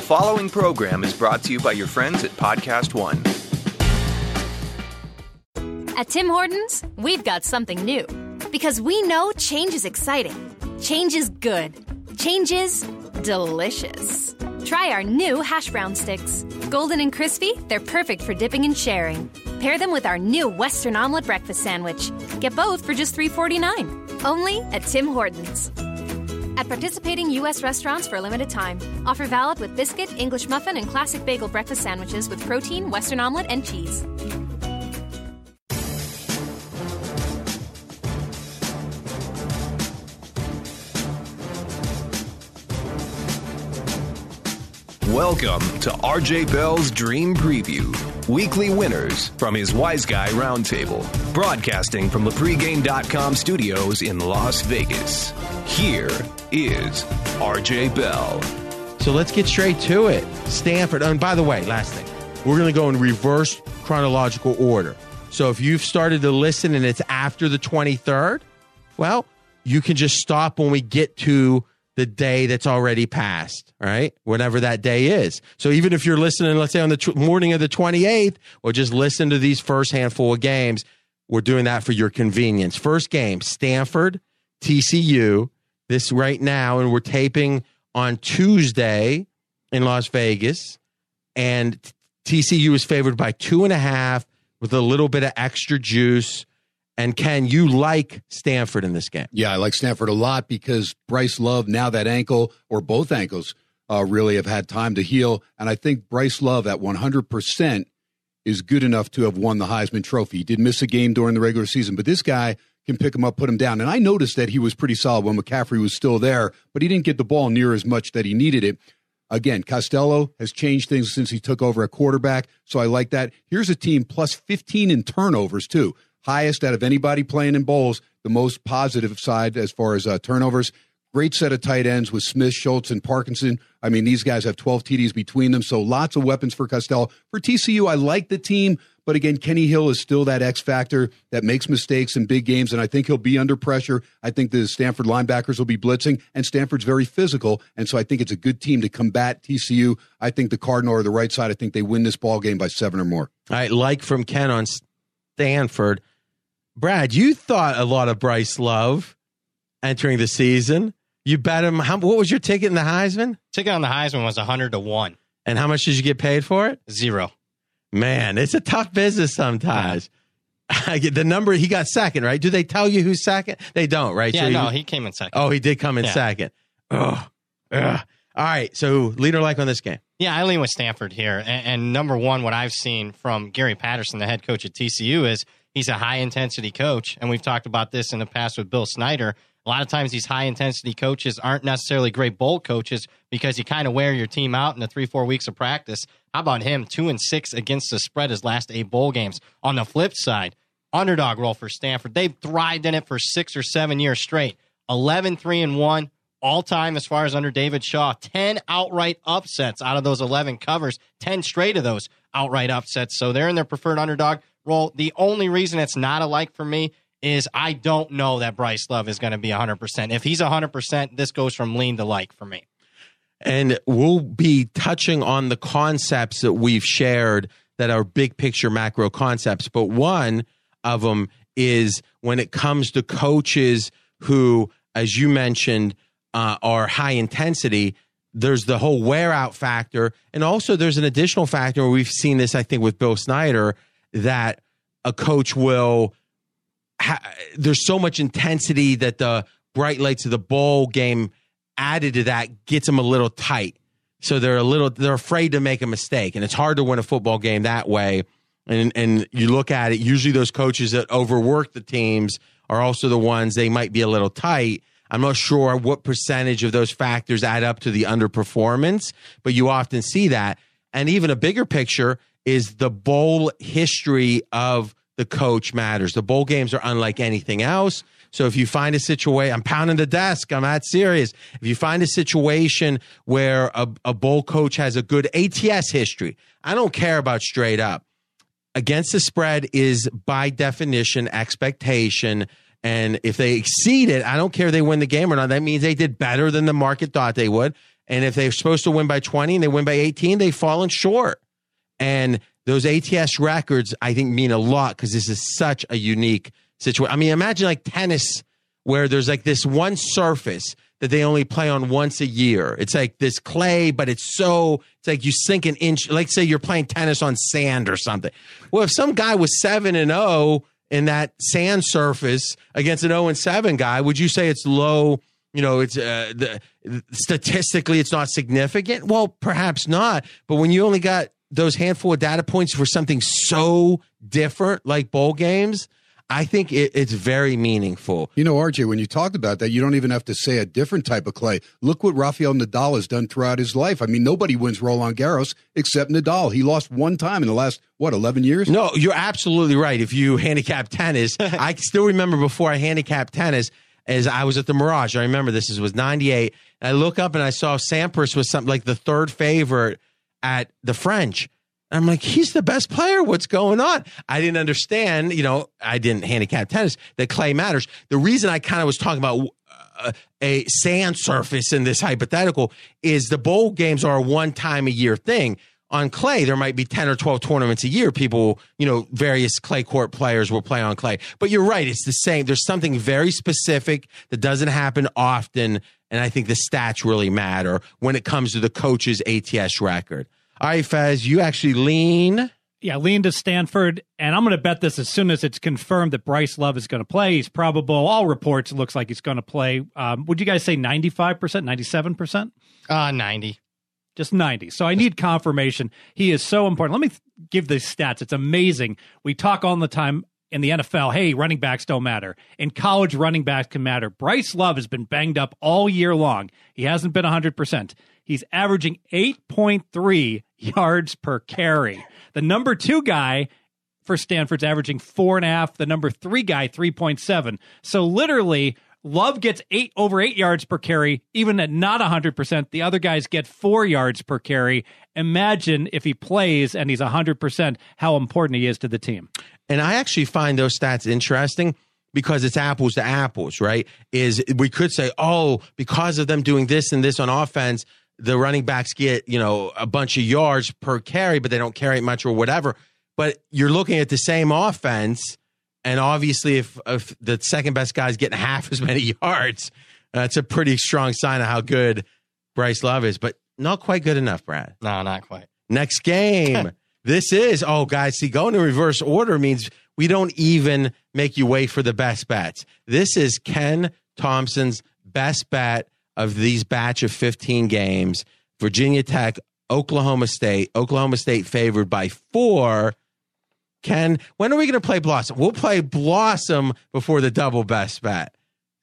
following program is brought to you by your friends at Podcast One. At Tim Hortons, we've got something new. Because we know change is exciting. Change is good. Change is delicious. Try our new hash brown sticks. Golden and crispy, they're perfect for dipping and sharing. Pair them with our new Western omelet breakfast sandwich. Get both for just $3.49. Only at Tim Hortons. At participating U.S. restaurants for a limited time. Offer valid with biscuit, English muffin, and classic bagel breakfast sandwiches with protein, Western omelet, and cheese. Welcome to RJ Bell's Dream Preview. Weekly winners from his Wise Guy Roundtable. Broadcasting from the pregame.com studios in Las Vegas. Here is RJ Bell. So let's get straight to it. Stanford. And by the way, last thing. We're going to go in reverse chronological order. So if you've started to listen and it's after the 23rd, well, you can just stop when we get to the day that's already passed, all right? Whatever that day is. So even if you're listening, let's say on the morning of the 28th, or just listen to these first handful of games, we're doing that for your convenience. First game, Stanford, TCU, this right now, and we're taping on Tuesday in Las Vegas, and TCU is favored by 2.5 with a little bit of extra juice. And Ken, you like Stanford in this game? Yeah, I like Stanford a lot because Bryce Love, now that ankle or both ankles really have had time to heal. And I think Bryce Love at 100% is good enough to have won the Heisman Trophy. He did miss a game during the regular season, but this guy can pick him up, put him down. And I noticed that he was pretty solid when McCaffrey was still there, but he didn't get the ball near as much that he needed it. Again, Costello has changed things since he took over at quarterback, so I like that. Here's a team plus 15 in turnovers, too. Highest out of anybody playing in bowls, the most positive side as far as turnovers. Great set of tight ends with Smith, Schultz, and Parkinson. I mean, these guys have 12 TDs between them, so lots of weapons for Costello. For TCU, I like the team, but again, Kenny Hill is still that X factor that makes mistakes in big games, and I think he'll be under pressure. I think the Stanford linebackers will be blitzing, and Stanford's very physical, and so I think it's a good team to combat TCU. I think the Cardinal are the right side. I think they win this ball game by 7 or more. All right, like from Ken on Stanford. Brad, you thought a lot of Bryce Love entering the season. You bet him. What was your ticket in the Heisman? Ticket on the Heisman was 100-1. And how much did you get paid for it? 0. Man, it's a tough business sometimes. The number, he got second, right? Do they tell you who's second? They don't, right? Yeah, so he came in second. Oh, he did come in second. Oh, all right, so leader like on this game. Yeah, I lean with Stanford here. And number one, what I've seen from Gary Patterson, the head coach at TCU, is he's a high-intensity coach, and we've talked about this in the past with Bill Snyder. A lot of times these high-intensity coaches aren't necessarily great bowl coaches because you kind of wear your team out in the 3-4 weeks of practice. How about him? 2-6 against the spread his last 8 bowl games. On the flip side, underdog role for Stanford. They've thrived in it for 6 or 7 years straight. 11-3-1 all-time as far as under David Shaw. 10 outright upsets out of those 11 covers. 10 straight of those outright upsets. So they're in their preferred underdog role. The only reason it's not a like for me is I don't know that Bryce Love is going to be 100%. If he's 100%, this goes from lean to like for me. And we'll be touching on the concepts that we've shared that are big picture macro concepts. But one of them is when it comes to coaches who, as you mentioned, are high intensity, there's the whole wear out factor. And also there's an additional factor where we've seen this, I think, with Bill Snyder, that a coach will there's so much intensity that the bright lights of the bowl game added to that gets them a little tight. So they're afraid to make a mistake, and it's hard to win a football game that way. And you look at it, usually those coaches that overwork the teams are also the ones they might be a little tight. I'm not sure what percentage of those factors add up to the underperformance, but you often see that. And even a bigger picture is the bowl history of the coach matters. The bowl games are unlike anything else. So if you find a situation, I'm pounding the desk, I'm that serious. If you find a situation where a bowl coach has a good ATS history, I don't care about straight up. Against the spread is by definition expectation. And if they exceed it, I don't care if they win the game or not. That means they did better than the market thought they would. And if they're supposed to win by 20 and they win by 18, they've fallen short. And those ATS records, I think, mean a lot because this is such a unique situation. I mean, imagine like tennis where there's like this one surface that they only play on once a year. It's like this clay, but it's like you sink an inch. Like say you're playing tennis on sand or something. Well, if some guy was 7-0 in that sand surface against an 0-7 guy, would you say it's low? You know, it's statistically it's not significant. Well, perhaps not. But when you only got those handful of data points for something so different like bowl games, I think it's very meaningful. You know, RJ, when you talked about that, you don't even have to say a different type of clay. Look what Rafael Nadal has done throughout his life. I mean, nobody wins Roland Garros except Nadal. He lost one time in the last, 11 years? No, you're absolutely right. If you handicap tennis, I still remember before I handicapped tennis, as I was at the Mirage. I remember this was 98. And I look up and I saw Sampras was something like the third favorite at the French. I'm like, he's the best player. What's going on? I didn't understand, I didn't handicap tennis, that clay matters. The reason I kind of was talking about a sand surface in this hypothetical is the bowl games are a one-time-a-year thing. On clay, there might be 10 or 12 tournaments a year. People, various clay court players will play on clay. But you're right. It's the same. There's something very specific that doesn't happen often. And I think the stats really matter when it comes to the coach's ATS record. All right, Fez, you actually lean. Yeah, lean to Stanford, and I'm going to bet this as soon as it's confirmed that Bryce Love is going to play. He's probable. All reports, it looks like he's going to play. Would you guys say 95%, 97%? 90. Just 90. So I need confirmation. He is so important. Let me give the stats. It's amazing. We talk all the time in the NFL, hey, running backs don't matter. In college, running backs can matter. Bryce Love has been banged up all year long. He hasn't been 100%. He's averaging 8.3 yards per carry. The number 2 guy for Stanford's averaging 4.5. The number 3 guy, 3.7. So literally, Love gets over 8 yards per carry, even at not 100%. The other guys get 4 yards per carry. Imagine if he plays and he's 100%, how important he is to the team. And I actually find those stats interesting because it's apples to apples, right? We could say, because of them doing this and this on offense, the running backs get, a bunch of yards per carry, but they don't carry it much or whatever. But you're looking at the same offense, and obviously if the second best guy's getting half as many yards, that's a pretty strong sign of how good Bryce Love is, but not quite good enough, Brad. No, not quite. Next game. This is, guys, see, going in reverse order means we don't even make you wait for the best bets. This is Ken Thomson's best bet of these batch of 15 games. Virginia Tech, Oklahoma State. Oklahoma State favored by 4. Ken, when are we going to play Blossom? We'll play Blossom before the double best bet.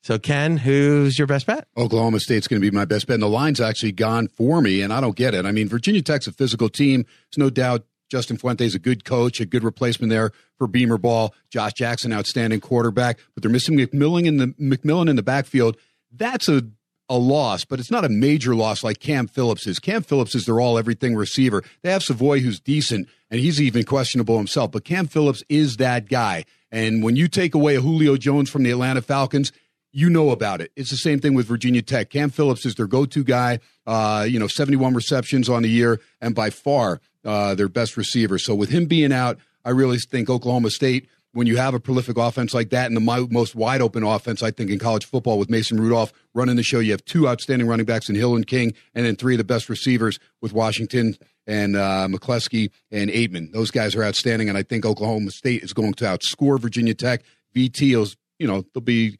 So, Ken, who's your best bet? Oklahoma State's going to be my best bet. And the line's actually gone for me, and I don't get it. I mean, Virginia Tech's a physical team. There's no doubt Justin Fuente's a good coach, a good replacement there for Beamer Ball. Josh Jackson, outstanding quarterback. But they're missing McMillan in the backfield. That's a loss, but it's not a major loss like Cam Phillips is. Cam Phillips is their all-everything receiver. They have Savoy, who's decent, and he's even questionable himself. But Cam Phillips is that guy. And when you take away a Julio Jones from the Atlanta Falcons, you know about it. It's the same thing with Virginia Tech. Cam Phillips is their go-to guy, 71 receptions on the year, and by far their best receiver. So with him being out, I really think Oklahoma State, when you have a prolific offense like that and the most wide-open offense, I think, in college football with Mason Rudolph running the show, you have 2 outstanding running backs in Hill and King, and then 3 of the best receivers with Washington and McCleskey and Aitman. Those guys are outstanding, and I think Oklahoma State is going to outscore Virginia Tech. VT, there'll be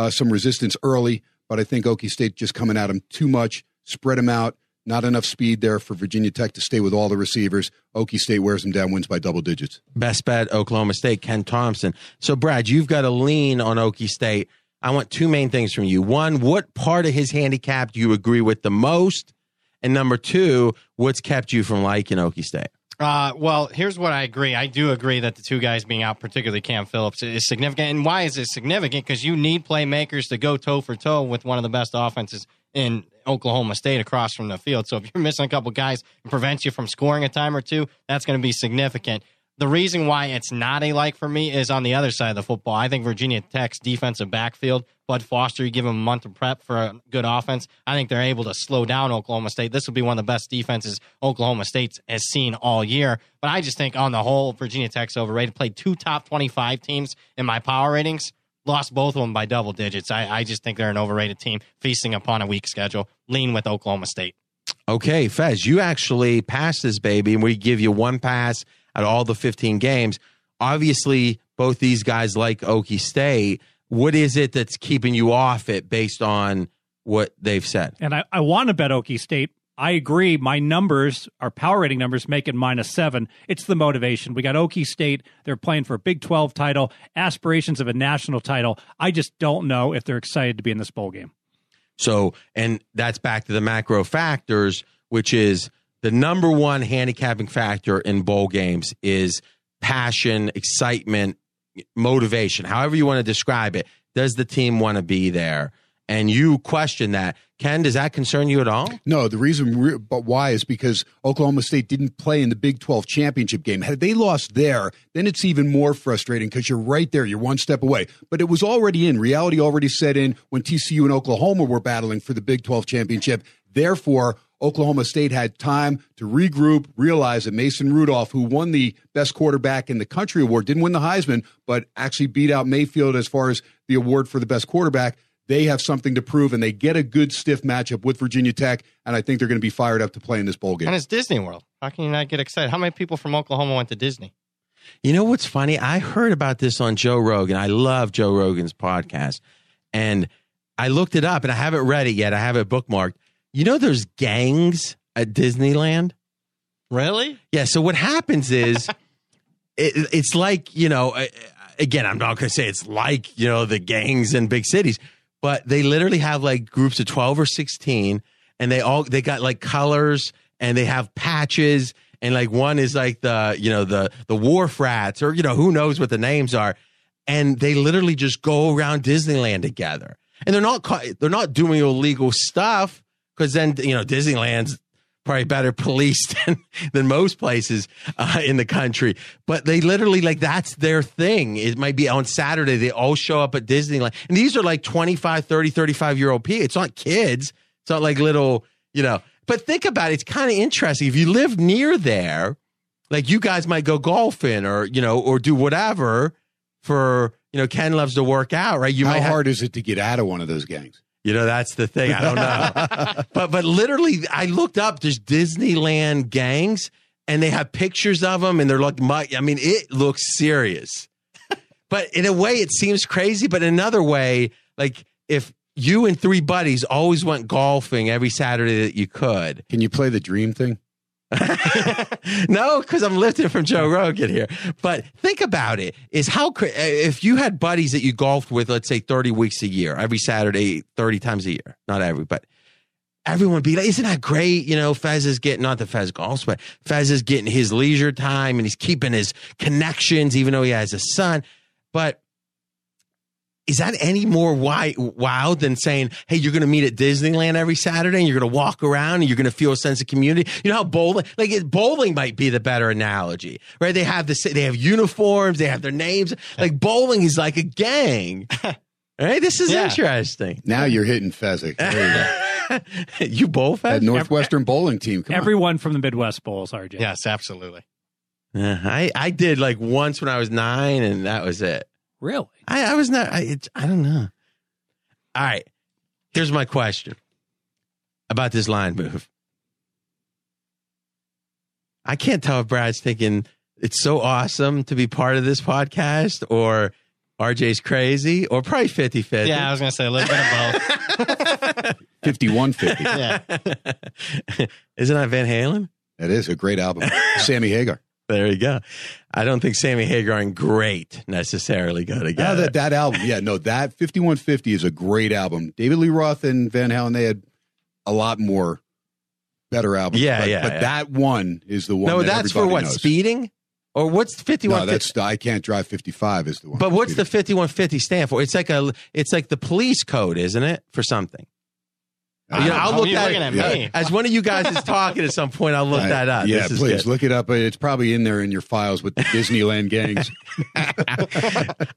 some resistance early, but I think Okie State just coming at them too much, spread them out. Not enough speed there for Virginia Tech to stay with all the receivers. Okie State wears them down, wins by double digits. Best bet, Oklahoma State, Ken Thomson. So, Brad, you've got a lean on Okie State. I want 2 main things from you. 1, what part of his handicap do you agree with the most? And number 2, what's kept you from liking Okie State? Well, here's what I agree. I do agree that the 2 guys being out, particularly Cam Phillips, is significant. And why is it significant? Because you need playmakers to go toe-for-toe with one of the best offenses in Oklahoma State across from the field. So if you're missing a couple guys, it prevents you from scoring a time or 2. That's going to be significant. The reason why it's not a like for me is on the other side of the football. I think Virginia Tech's defensive backfield, Bud Foster, you give him a month of prep for a good offense, I think they're able to slow down Oklahoma State. This will be one of the best defenses Oklahoma State has seen all year. But I just think on the whole, Virginia Tech's overrated. Played 2 top 25 teams in my power ratings. Lost both of them by double digits. I just think they're an overrated team feasting upon a weak schedule. Lean with Oklahoma State. Okay, Fez, you actually passed this baby, and we give you one pass at all the 15 games. Obviously, both these guys like Okie State. What is it that's keeping you off it based on what they've said? And I want to bet Okie State. I agree. My numbers, our power rating numbers, make it -7. It's the motivation. We got Okie State. They're playing for a Big 12 title, aspirations of a national title. I just don't know if they're excited to be in this bowl game. So, and that's back to the macro factors, which is the number one handicapping factor in bowl games is passion, excitement, motivation, however you want to describe it. Does the team want to be there? And you question that. Ken, does that concern you at all? No, the reason but why is because Oklahoma State didn't play in the Big 12 championship game. Had they lost there, then it's even more frustrating because you're right there. You're one step away. But it was already in. Reality already set in when TCU and Oklahoma were battling for the Big 12 championship. Therefore, Oklahoma State had time to regroup, realize that Mason Rudolph, who won the best quarterback in the country award, didn't win the Heisman, but actually beat out Mayfield as far as the award for the best quarterback. They have something to prove, and they get a good stiff matchup with Virginia Tech, and I think they're going to be fired up to play in this bowl game. And it's Disney World. How can you not get excited? How many people from Oklahoma went to Disney? You know what's funny? I heard about this on Joe Rogan. I love Joe Rogan's podcast, and I looked it up, and I haven't read it yet. I have it bookmarked. You know there's gangs at Disneyland? Really? Yeah, so what happens is it's like, you know, again, I'm not going to say it's like, you know, the gangs in big cities, but they literally have like groups of 12 or 16, and they got like colors, and they have patches, and like one is like the, you know, the wharf rats, or, you know, who knows what the names are, and they literally just go around Disneyland together, and they're not doing illegal stuff, because then, you know, Disneyland's probably better policed than most places in the country. But they literally, like, that's their thing. It might be on Saturday, they all show up at Disneyland. And these are like 25, 30, 35-year-old people. It's not kids. It's not like little, you know. But think about it. It's kind of interesting. If you live near there, like, you guys might go golfing or, you know, or do whatever for, you know, Ken loves to work out, right? How hard is it to get out of one of those gangs? You know, that's the thing. I don't know. but literally, I looked up, there's Disneyland gangs, and they have pictures of them, and they're like, I mean, it looks serious. But in a way, it seems crazy. But in another way, like, if you and 3 buddies always went golfing every Saturday that you could. Can you play the dream thing? No, because I'm lifting from Joe Rogan here. But think about it, is how if you had buddies that you golfed with, let's say 30 weeks a year, every Saturday, 30 times a year, not every, but everyone would be like, isn't that great? You know, Fez is getting, not that Fez golfs, but Fez is getting his leisure time, and he's keeping his connections, even though he has a son. But is that any more wild than saying, hey, you're going to meet at Disneyland every Saturday, and you're going to walk around, and you're going to feel a sense of community? You know how bowling might be the better analogy, right? They have uniforms, they have their names. Like, bowling is like a gang, right? This is interesting. Now you're hitting Fezzik. There you go. You bowl, Fez? That Northwestern bowling team. Everyone from the Midwest bowls, RJ. Yes, absolutely. I did like once when I was 9, and that was it. Really? I was not. I don't know. All right. Here's my question about this line move. I can't tell if Brad's thinking it's so awesome to be part of this podcast, or RJ's crazy, or probably 50-50. Yeah, I was going to say a little bit of both. 51-50. Yeah. Isn't that Van Halen? That is a great album. Sammy Hagar. There you go. I don't think Sammy Hagar and great necessarily go together. That album, that 5150 is a great album. David Lee Roth and Van Halen, they had a lot more better albums. But that one is the one. No, that's for what, knows. Speeding? Or what's 5150? No, that's I Can't Drive 55 is the one. But what's the 5150 stand for? It's like the police code, isn't it, for something? I'll look you're that looking at me. as one of you guys is talking at some point. I'll look that up. Yeah, this please look it up. It's probably in there in your files with the Disneyland gangs.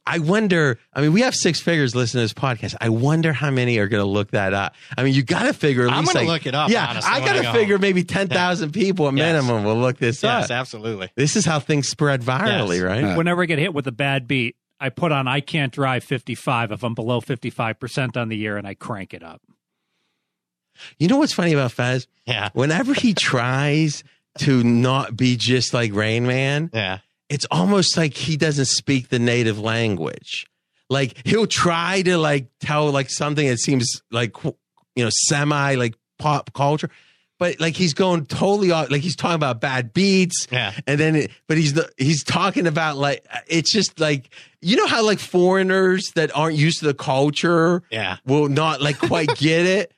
I wonder. I mean, we have six figures listening to this podcast. I wonder how many are going to look that up. I mean, you got to figure. I'm going to look it up. Yeah, honestly, I got to figure maybe 10,000 people at minimum will look this up. Yes, absolutely. This is how things spread virally, right? Whenever I get hit with a bad beat, I put on I Can't Drive 55 if I'm below 55% on the year, and I crank it up. You know what's funny about Fez? Yeah. Whenever he tries to not be just like Rain Man, it's almost like he doesn't speak the native language. Like he'll try to like tell like something that seems like, semi like pop culture. But like he's going totally off, like he's talking about bad beats, and then but he's talking about like it's just like how like foreigners that aren't used to the culture, will not like quite get it.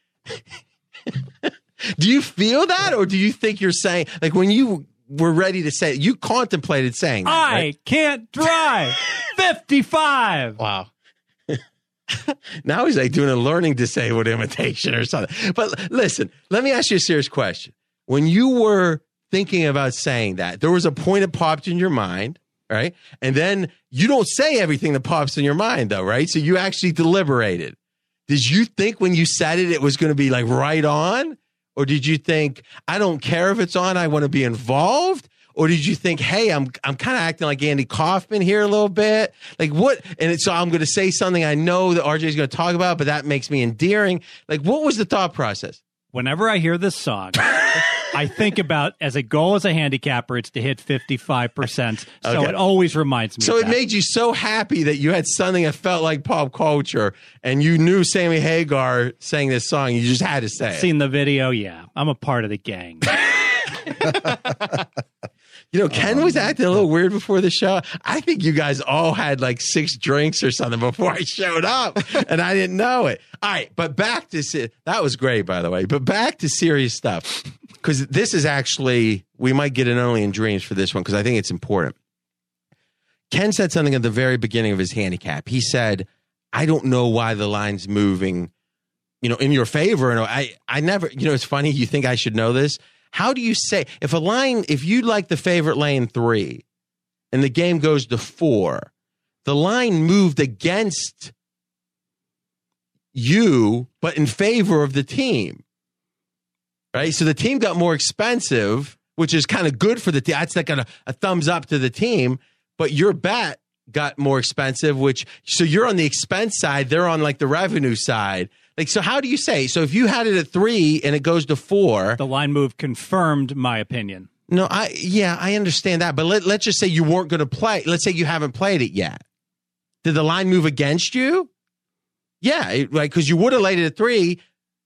Do you feel that, or do you think you're saying like when you were ready to say it, you contemplated saying that, I can't drive 55? Wow. Now he's like doing a learning disabled imitation or something. But listen, let me ask you a serious question. When you were thinking about saying that, there was a point that popped in your mind, right? And then you don't say everything that pops in your mind, though, right? So you actually deliberated. Did you think when you said it, it was going to be like right on? Or did you think, I don't care if it's on, I want to be involved? Or did you think, hey, I'm kind of acting like Andy Kaufman here a little bit? Like what? And so I'm going to say something I know that RJ is going to talk about, but that makes me endearing. Like what was the thought process? Whenever I hear this song, I think about as a goal as a handicapper, it's to hit 55%. So it always reminds me. So of it made you so happy that you had something that felt like pop culture and you knew Sammy Hagar sang this song. You just had to say it. Seen the video. Yeah. I'm a part of the gang. Ken was acting a little weird before the show. I think you guys all had like 6 drinks or something before I showed up, and I didn't know it. All right, but back to that was great, by the way. But back to serious stuff, because this is actually we might get an only in dreams for this one because I think it's important. Ken said something at the very beginning of his handicap. He said, "I don't know why the line's moving, in your favor." And I never, it's funny. You think I should know this? How do you say if you like the favorite lane 3 and the game goes to 4, the line moved against you, but in favor of the team, right? So the team got more expensive, which is kind of good for the team. That's like a thumbs up to the team, but your bet got more expensive, so you're on the expense side. They're on like the revenue side. Like, so how do you say? So if you had it at 3 and it goes to 4, the line move confirmed my opinion. No, I understand that, but let's just say you weren't going to play. Let's say you haven't played it yet. Did the line move against you? Yeah, right, because you would have laid it at 3,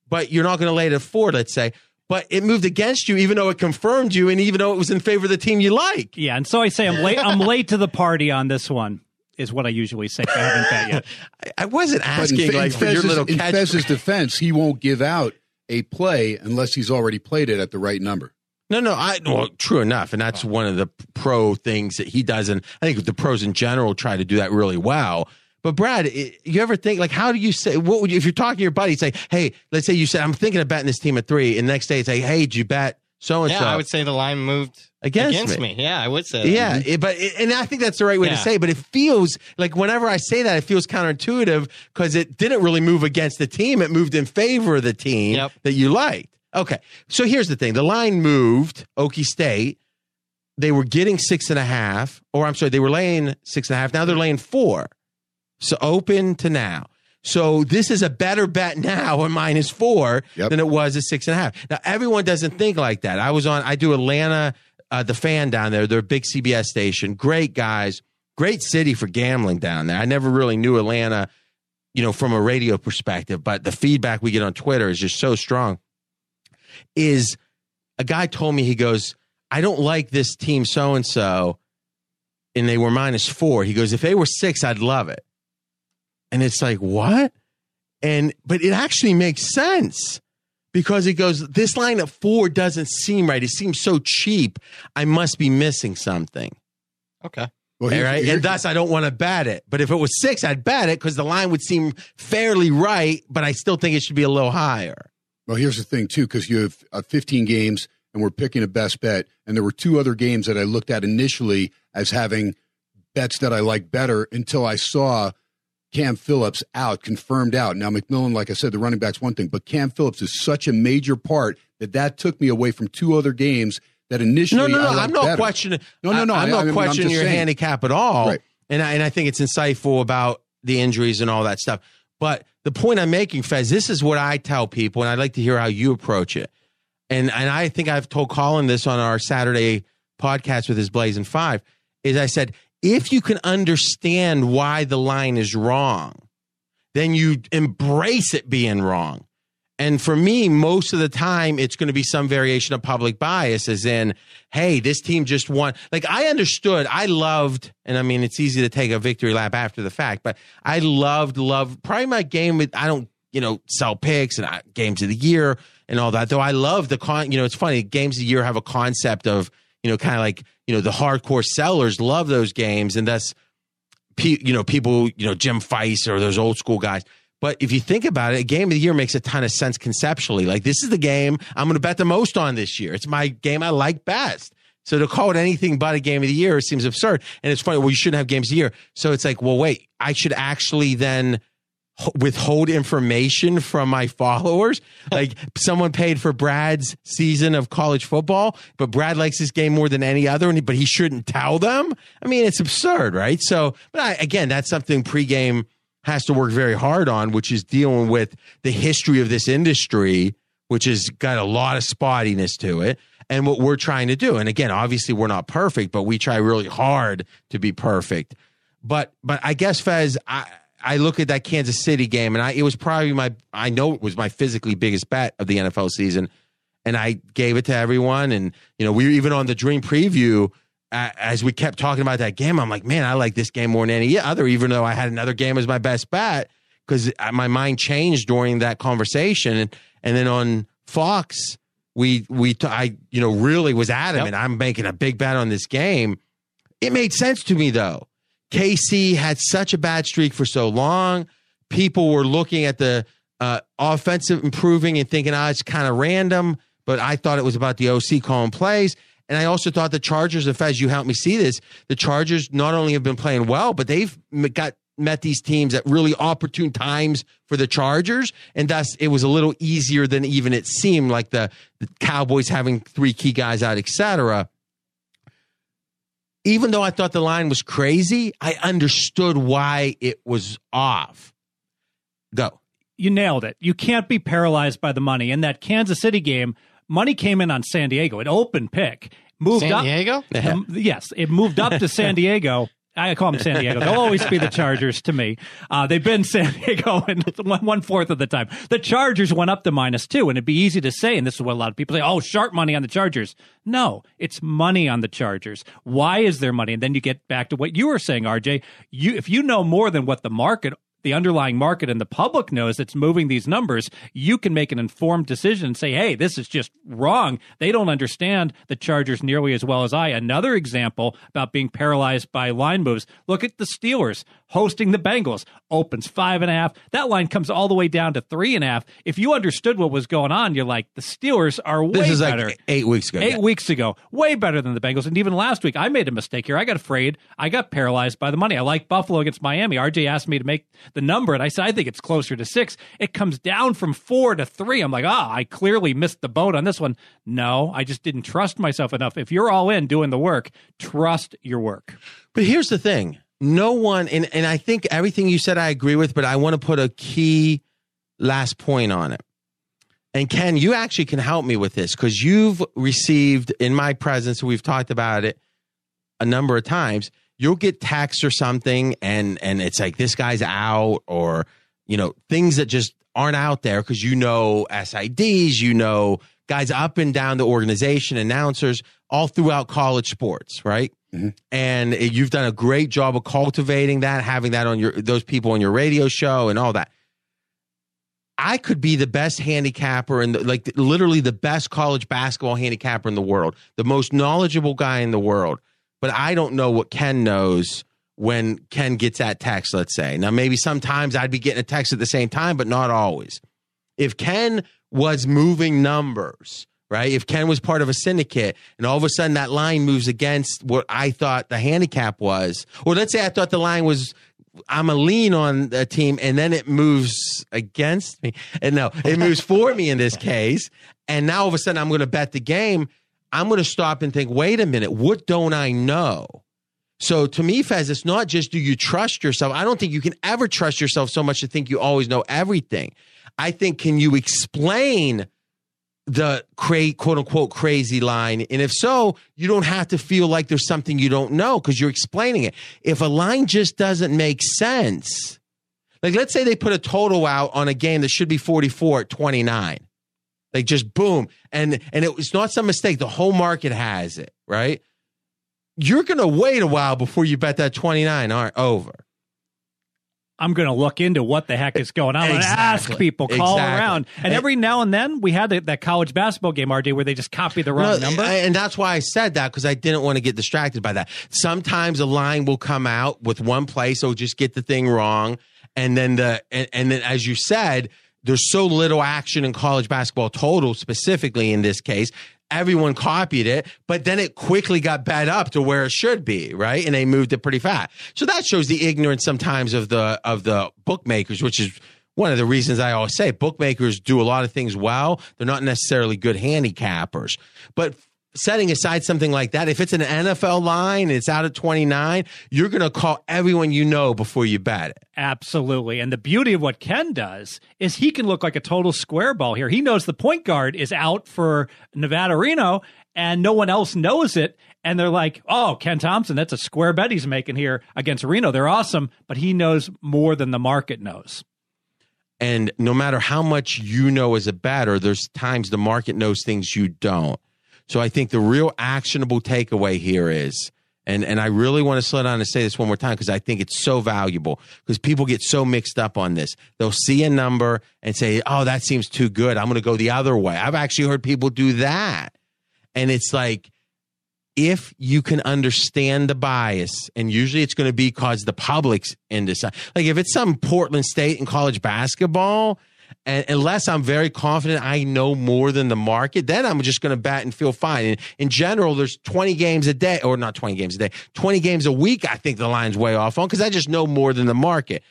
but you're not going to lay it at 4. Let's say, but it moved against you, even though it confirmed you, and even though it was in favor of the team you like. Yeah, and so I say I'm late. I'm late to the party on this one. Is what I usually say. I haven't bet yet. I wasn't asking for your little catch. In Fez's defense, he won't give out a play unless he's already played it at the right number. No, true enough. And that's one of the pro things that he does. And I think the pros in general try to do that really well. But Brad, you ever think, like, how do you say, what would you, if you're talking to your buddy, say, hey, let's say you said, I'm thinking of betting this team at 3. And the next day it's like, hey, did you bet so-and-so? Yeah, I would say the line moved against me. Yeah, I would say that. Yeah, and I think that's the right way to say it. But it feels like whenever I say that, it feels counterintuitive because it didn't really move against the team. It moved in favor of the team that you liked. Okay, so here's the thing. The line moved, Okie State. They were getting 6.5, or I'm sorry, they were laying 6.5. Now they're laying 4. So open to now. So this is a better bet now on -4 than it was at 6.5. Now everyone doesn't think like that. I do Atlanta, the Fan down there. They're a big CBS station. Great guys, great city for gambling down there. I never really knew Atlanta, from a radio perspective, but the feedback we get on Twitter is just so strong. Is a guy told me, he goes, I don't like this team so-and-so, and they were -4. He goes, if they were 6, I'd love it. And it's like, what? But it actually makes sense because it goes, this line at 4 doesn't seem right. It seems so cheap. I must be missing something. Okay. Well, right? And thus, I don't want to bet it. But if it was 6, I'd bet it because the line would seem fairly right, but I still think it should be a little higher. Well, here's the thing, too, because you have 15 games and we're picking a best bet. And there were 2 other games that I looked at initially as having bets that I like better until I saw Cam Phillips confirmed out. Now, McMillan, like I said, the running back's one thing, but Cam Phillips is such a major part that took me away from 2 other games that initially No, I I'm not better. questioning. I'm not questioning your saying. handicap at all. Right. And I think it's insightful about the injuries and all that stuff. But the point I'm making, Fez, this is what I tell people, and I'd like to hear how you approach it. And I think I've told Colin this on our Saturday podcast with his Blazing 5, is I said, if you can understand why the line is wrong, then you embrace it being wrong. And for me, most of the time, it's going to be some variation of public bias, as in, hey, this team just won. Like, I understood, I loved, and I mean, it's easy to take a victory lap after the fact, but I loved probably my game with, I don't, sell picks and games of the year and all that, though I love it's funny, games of the year have a concept of, kind of like, the hardcore sellers love those games, and thus, people, Jim Feist or those old school guys. But if you think about it, a game of the year makes a ton of sense conceptually. Like, this is the game I'm going to bet the most on this year. It's my game I like best. So to call it anything but a game of the year seems absurd. And it's funny, well, you shouldn't have games of the year. So it's like, well, wait, I should actually then withhold information from my followers. Like, someone paid for Brad's season of college football, but Brad likes this game more than any other, but he shouldn't tell them. I mean, it's absurd, right? So, but again, that's something pregame has to work very hard on, which is dealing with the history of this industry, which has got a lot of spottiness to it, and what we're trying to do. And again, obviously we're not perfect, but we try really hard to be perfect. But I guess, Fez, I look at that Kansas City game, and it was probably I know it was my physically biggest bet of the NFL season, and I gave it to everyone. And, we were even on the Dream Preview, as we kept talking about that game, I'm like, man, I like this game more than any other, even though I had another game as my best bet, because my mind changed during that conversation. And then on Fox, I really was adamant. I'm making a big bet on this game. It made sense to me, though. KC had such a bad streak for so long. People were looking at the offensive improving and thinking, it's kind of random, but I thought it was about the OC calling plays. And I also thought the Chargers, if as you helped me see this, the Chargers not only have been playing well, but they've met these teams at really opportune times for the Chargers. And thus it was a little easier than even it seemed, like the Cowboys having 3 key guys out, etc. Even though I thought the line was crazy, I understood why it was off. Go. You nailed it. You can't be paralyzed by the money. In that Kansas City game, money came in on San Diego. An open pick. Moved San up. Diego? Yes, it moved up to San Diego. I call them San Diego. They'll always be the Chargers to me. They've been San Diego 1/4 of the time. The Chargers went up to -2, and it'd be easy to say, and this is what a lot of people say, sharp money on the Chargers. No, it's money on the Chargers. Why is there money? And then you get back to what you were saying, RJ. If you know more than what the underlying market and the public knows that's moving these numbers, you can make an informed decision and say, hey, this is just wrong. They don't understand the Chargers nearly as well as I. Another example about being paralyzed by line moves. Look at the Steelers hosting the Bengals. Opens 5.5. That line comes all the way down to 3.5. If you understood what was going on, you're like, the Steelers are way better. This is like 8 weeks ago. 8 weeks ago. Way better than the Bengals. And even last week, I made a mistake here. I got afraid. I got paralyzed by the money. I like Buffalo against Miami. RJ asked me to make the number, and I said, I think it's closer to 6. It comes down from 4 to 3. I'm like, I clearly missed the boat on this one. No, I just didn't trust myself enough. If you're all in doing the work, trust your work. But here's the thing. No one, and I think everything you said I agree with, but I want to put a key last point on it. And Ken, you actually can help me with this, because you've received in my presence, we've talked about it a number of times, you'll get texts or something and it's like, this guy's out, or, things that just aren't out there, because SIDs, guys up and down the organization, announcers, all throughout college sports, right? Mm-hmm. And you've done a great job of cultivating that, having that on those people on your radio show and all that. I could be the best handicapper and literally the best college basketball handicapper in the world, the most knowledgeable guy in the world, but I don't know what Ken knows when Ken gets that text, let's say. Now, maybe sometimes I'd be getting a text at the same time, but not always. If Ken was moving numbers, right? If Ken was part of a syndicate and all of a sudden that line moves against what I thought the handicap was, or let's say I thought the line was, I'm a lean on the team, and then it moves against me. And no, it moves for me in this case. And now all of a sudden I'm going to bet the game. I'm going to stop and think, wait a minute, what don't I know? So to me, Fez, it's not just do you trust yourself. I don't think you can ever trust yourself so much to think you always know everything. I think, can you explain the quote unquote crazy line? And if so, you don't have to feel like there's something you don't know because you're explaining it. If a line just doesn't make sense, like let's say they put a total out on a game that should be 44 at 29. Like just boom. And it's not some mistake. The whole market has it, right? You're going to wait a while before you bet that 29 aren't over. I'm going to look into what the heck is going on. I'm going to ask people, call around. And every now and then we had that college basketball game, RJ, where they just copy the wrong number. And that's why I said that, because I didn't want to get distracted by that. Sometimes a line will come out with one play, so just get the thing wrong. And then and then, as you said, there's so little action in college basketball total, specifically in this case. Everyone copied it, but then it quickly got bet up to where it should be, right? And they moved it pretty fast. So that shows the ignorance sometimes of the bookmakers, which is one of the reasons I always say bookmakers do a lot of things well. They're not necessarily good handicappers. But setting aside something like that, if it's an NFL line and it's out at 29, you're going to call everyone you know before you bet it. Absolutely. And the beauty of what Ken does is he can look like a total square ball here. He knows the point guard is out for Nevada Reno and no one else knows it. And they're like, oh, Ken Thomson, that's a square bet he's making here against Reno. They're awesome, but he knows more than the market knows. And no matter how much you know as a bettor, there's times the market knows things you don't. So I think the real actionable takeaway here is, and I really want to slow down and say this one more time because I think it's so valuable, because people get so mixed up on this. They'll see a number and say, oh, that seems too good. I'm going to go the other way. I've actually heard people do that. And it's like, if you can understand the bias, and usually it's going to be because the public's indecisive. Like if it's some Portland State in college basketball, and unless I'm very confident I know more than the market, then I'm just going to bet and feel fine. And in general, there's 20 games a day, or not 20 games a day, 20 games a week I think the line's way off on because I just know more than the market.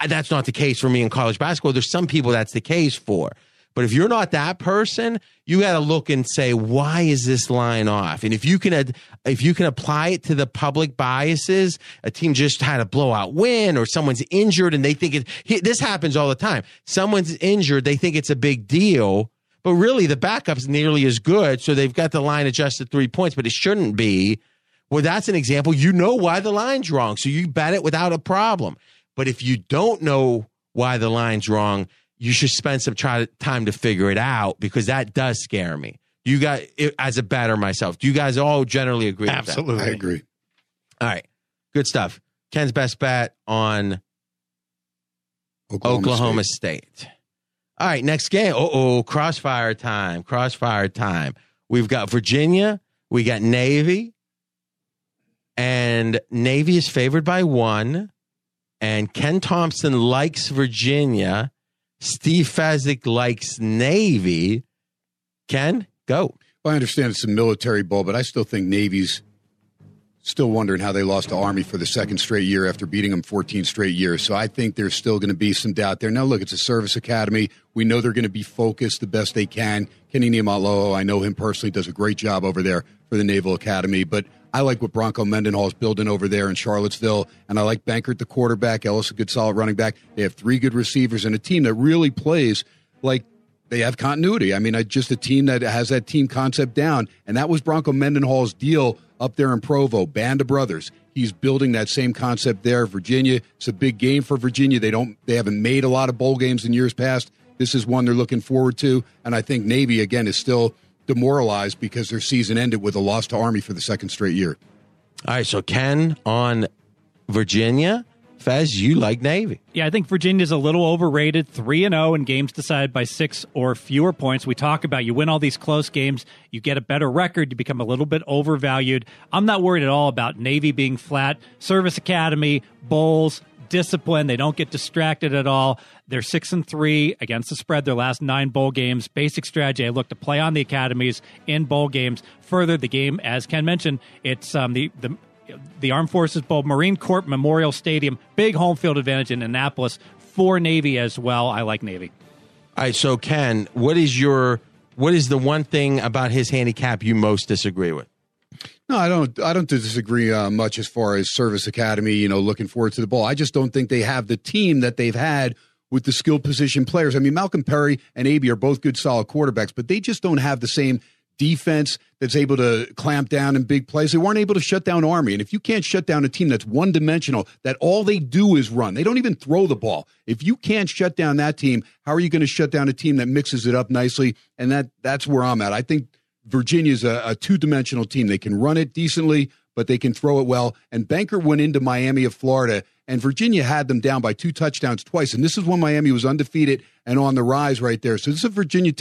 That's not the case for me in college basketball. There's some people that's the case for. But if you're not that person, you got to look and say, why is this line off? And if you can apply it to the public biases, a team just had a blowout win, or someone's injured and they think this happens all the time. Someone's injured, they think it's a big deal, but really the backup's nearly as good. So they've got the line adjusted 3 points, but it shouldn't be. Well, that's an example. You know why the line's wrong, so you bet it without a problem. But if you don't know why the line's wrong, you should spend some time to figure it out, because that does scare me. You guys, as a bettor myself, do you guys all generally agree with that? Absolutely. I agree. All right. Good stuff. Ken's best bet on Oklahoma State. All right, next game. Crossfire time. Crossfire time. We've got Virginia. We got Navy. And Navy is favored by 1. And Ken Thomson likes Virginia. Steve Fezzik likes Navy. Ken, go. Well, I understand it's a military bowl, but I still think Navy's still wondering how they lost to Army for the second straight year after beating them 14 straight years. So I think there's still going to be some doubt there. Now, look, it's a service academy. We know they're going to be focused the best they can. Kenny Niumatalolo, I know him personally, does a great job over there for the Naval Academy. But I like what Bronco Mendenhall is building over there in Charlottesville. And I like Bankert, the quarterback, Ellis, a good solid running back. They have 3 good receivers and a team that really plays like they have continuity. I mean, just a team that has that team concept down. And that was Bronco Mendenhall's deal up there in Provo, Band of Brothers. He's building that same concept there. Virginia, it's a big game for Virginia. They haven't made a lot of bowl games in years past. This is one they're looking forward to. And I think Navy, again, is still demoralized because their season ended with a loss to Army for the second straight year. All right, so Ken on Virginia, Fez, you like Navy. Yeah, I think Virginia's a little overrated, 3-0 in games decided by 6 or fewer points. We talk about you win all these close games, you get a better record, you become a little bit overvalued. I'm not worried at all about Navy being flat. Service Academy, bowls, discipline. They don't get distracted at all. They're 6-3 against the spread their last 9 bowl games. Basic strategy, I look to play on the academies in bowl games. Further, the game, as Ken mentioned, it's the Armed Forces Bowl, Marine Corps Memorial Stadium, big home field advantage in Annapolis for Navy as well. I like Navy. All right, so Ken, what is the one thing about his handicap you most disagree with? No, I don't disagree much as far as Service Academy, looking forward to the bowl. I just don't think they have the team that they've had with the skill position players. I mean, Malcolm Perry and A.B. are both good, solid quarterbacks, but they just don't have the same defense that's able to clamp down in big plays. They weren't able to shut down Army. And if you can't shut down a team that's one-dimensional, that all they do is run, they don't even throw the ball. If you can't shut down that team, how are you going to shut down a team that mixes it up nicely? And that's where I'm at. I think Virginia's a two-dimensional team. They can run it decently, but they can throw it well. And Banker went into Miami of Florida, and Virginia had them down by 2 touchdowns twice. And this is when Miami was undefeated and on the rise right there. So this is a Virginia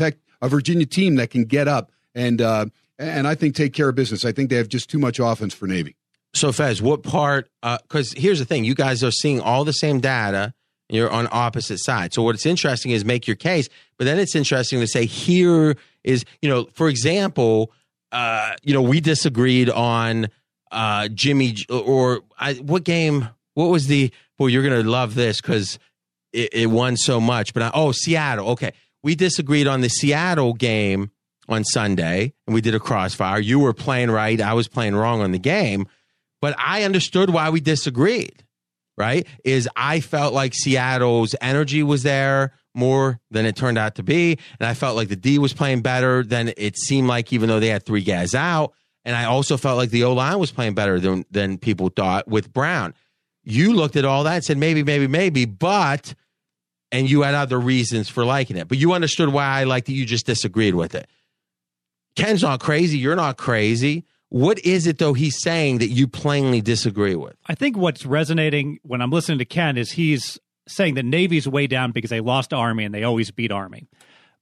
team that can get up and I think take care of business. I think they have just too much offense for Navy. So Fez, what part? Because here's the thing: you guys are seeing all the same data. You're on opposite sides. So what's interesting is make your case, but then it's interesting to say here is, for example, we disagreed on Jimmy what game? What was the? Well, you're gonna love this because it won so much. But Seattle. Okay, we disagreed on the Seattle game on Sunday, and we did a crossfire. You were playing right. I was playing wrong on the game, but I understood why we disagreed, right? Is I felt like Seattle's energy was there more than it turned out to be, and I felt like the D was playing better than it seemed like, even though they had 3 guys out, and I also felt like the O-line was playing better than people thought with Brown. You looked at all that and said maybe, but, and you had other reasons for liking it, but you understood why I liked it. You just disagreed with it. Ken's not crazy. You're not crazy. What is it, though, he's saying that you plainly disagree with? I think what's resonating when I'm listening to Ken is he's saying that Navy's way down because they lost to Army and they always beat Army.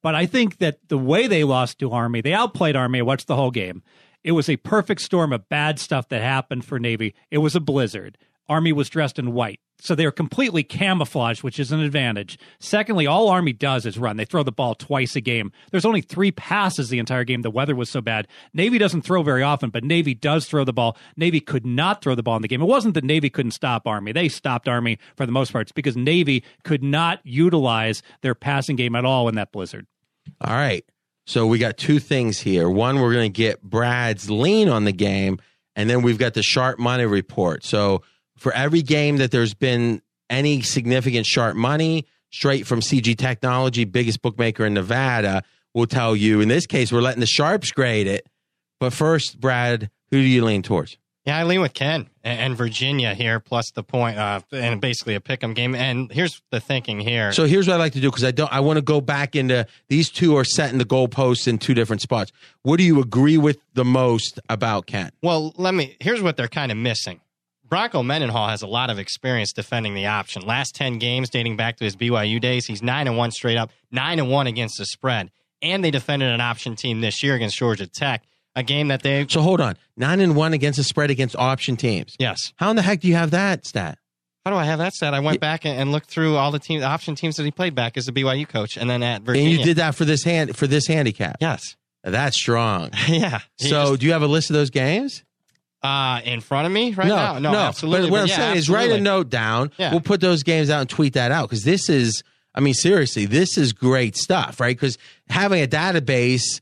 But I think that the way they lost to Army, they outplayed Army. I watched the whole game. It was a perfect storm of bad stuff that happened for Navy. It was a blizzard. Army was dressed in white. So they're completely camouflaged, which is an advantage. Secondly, all Army does is run. They throw the ball twice a game. There's only 3 passes the entire game. The weather was so bad. Navy doesn't throw very often, but Navy does throw the ball. Navy could not throw the ball in the game. It wasn't that Navy couldn't stop Army. They stopped Army for the most part. It's because Navy could not utilize their passing game at all in that blizzard. All right. So we got 2 things here. One, we're going to get Brad's lean on the game, and then we've got the sharp money report. So for every game that there's been any significant sharp money, straight from CG Technology, biggest bookmaker in Nevada, will tell you. In this case, we're letting the sharps grade it. But first, Brad, who do you lean towards? Yeah, I lean with Ken and Virginia here, plus the point, and basically a pick'em game. And here's the thinking here. So here's what I like to do, because I want to go back into these 2 are setting the goalposts in 2 different spots. What do you agree with the most about Ken? Well, here's what they're kind of missing. Bronco Mendenhall has a lot of experience defending the option. Last 10 games dating back to his BYU days, he's 9-1 straight up, 9-1 against the spread. And they defended an option team this year against Georgia Tech, a game that they... So hold on, 9-1 against the spread against option teams. Yes. How in the heck do you have that stat? How do I have that stat? I went back and looked through all the option teams that he played back as a BYU coach, and then at Virginia. And you did that for this handicap? Yes. That's strong. Yeah. So do you have a list of those games? In front of me now? No, absolutely. But what I'm saying is write a note down. Yeah. We'll put those games out and tweet that out, because this is, seriously, this is great stuff, right? Because having a database,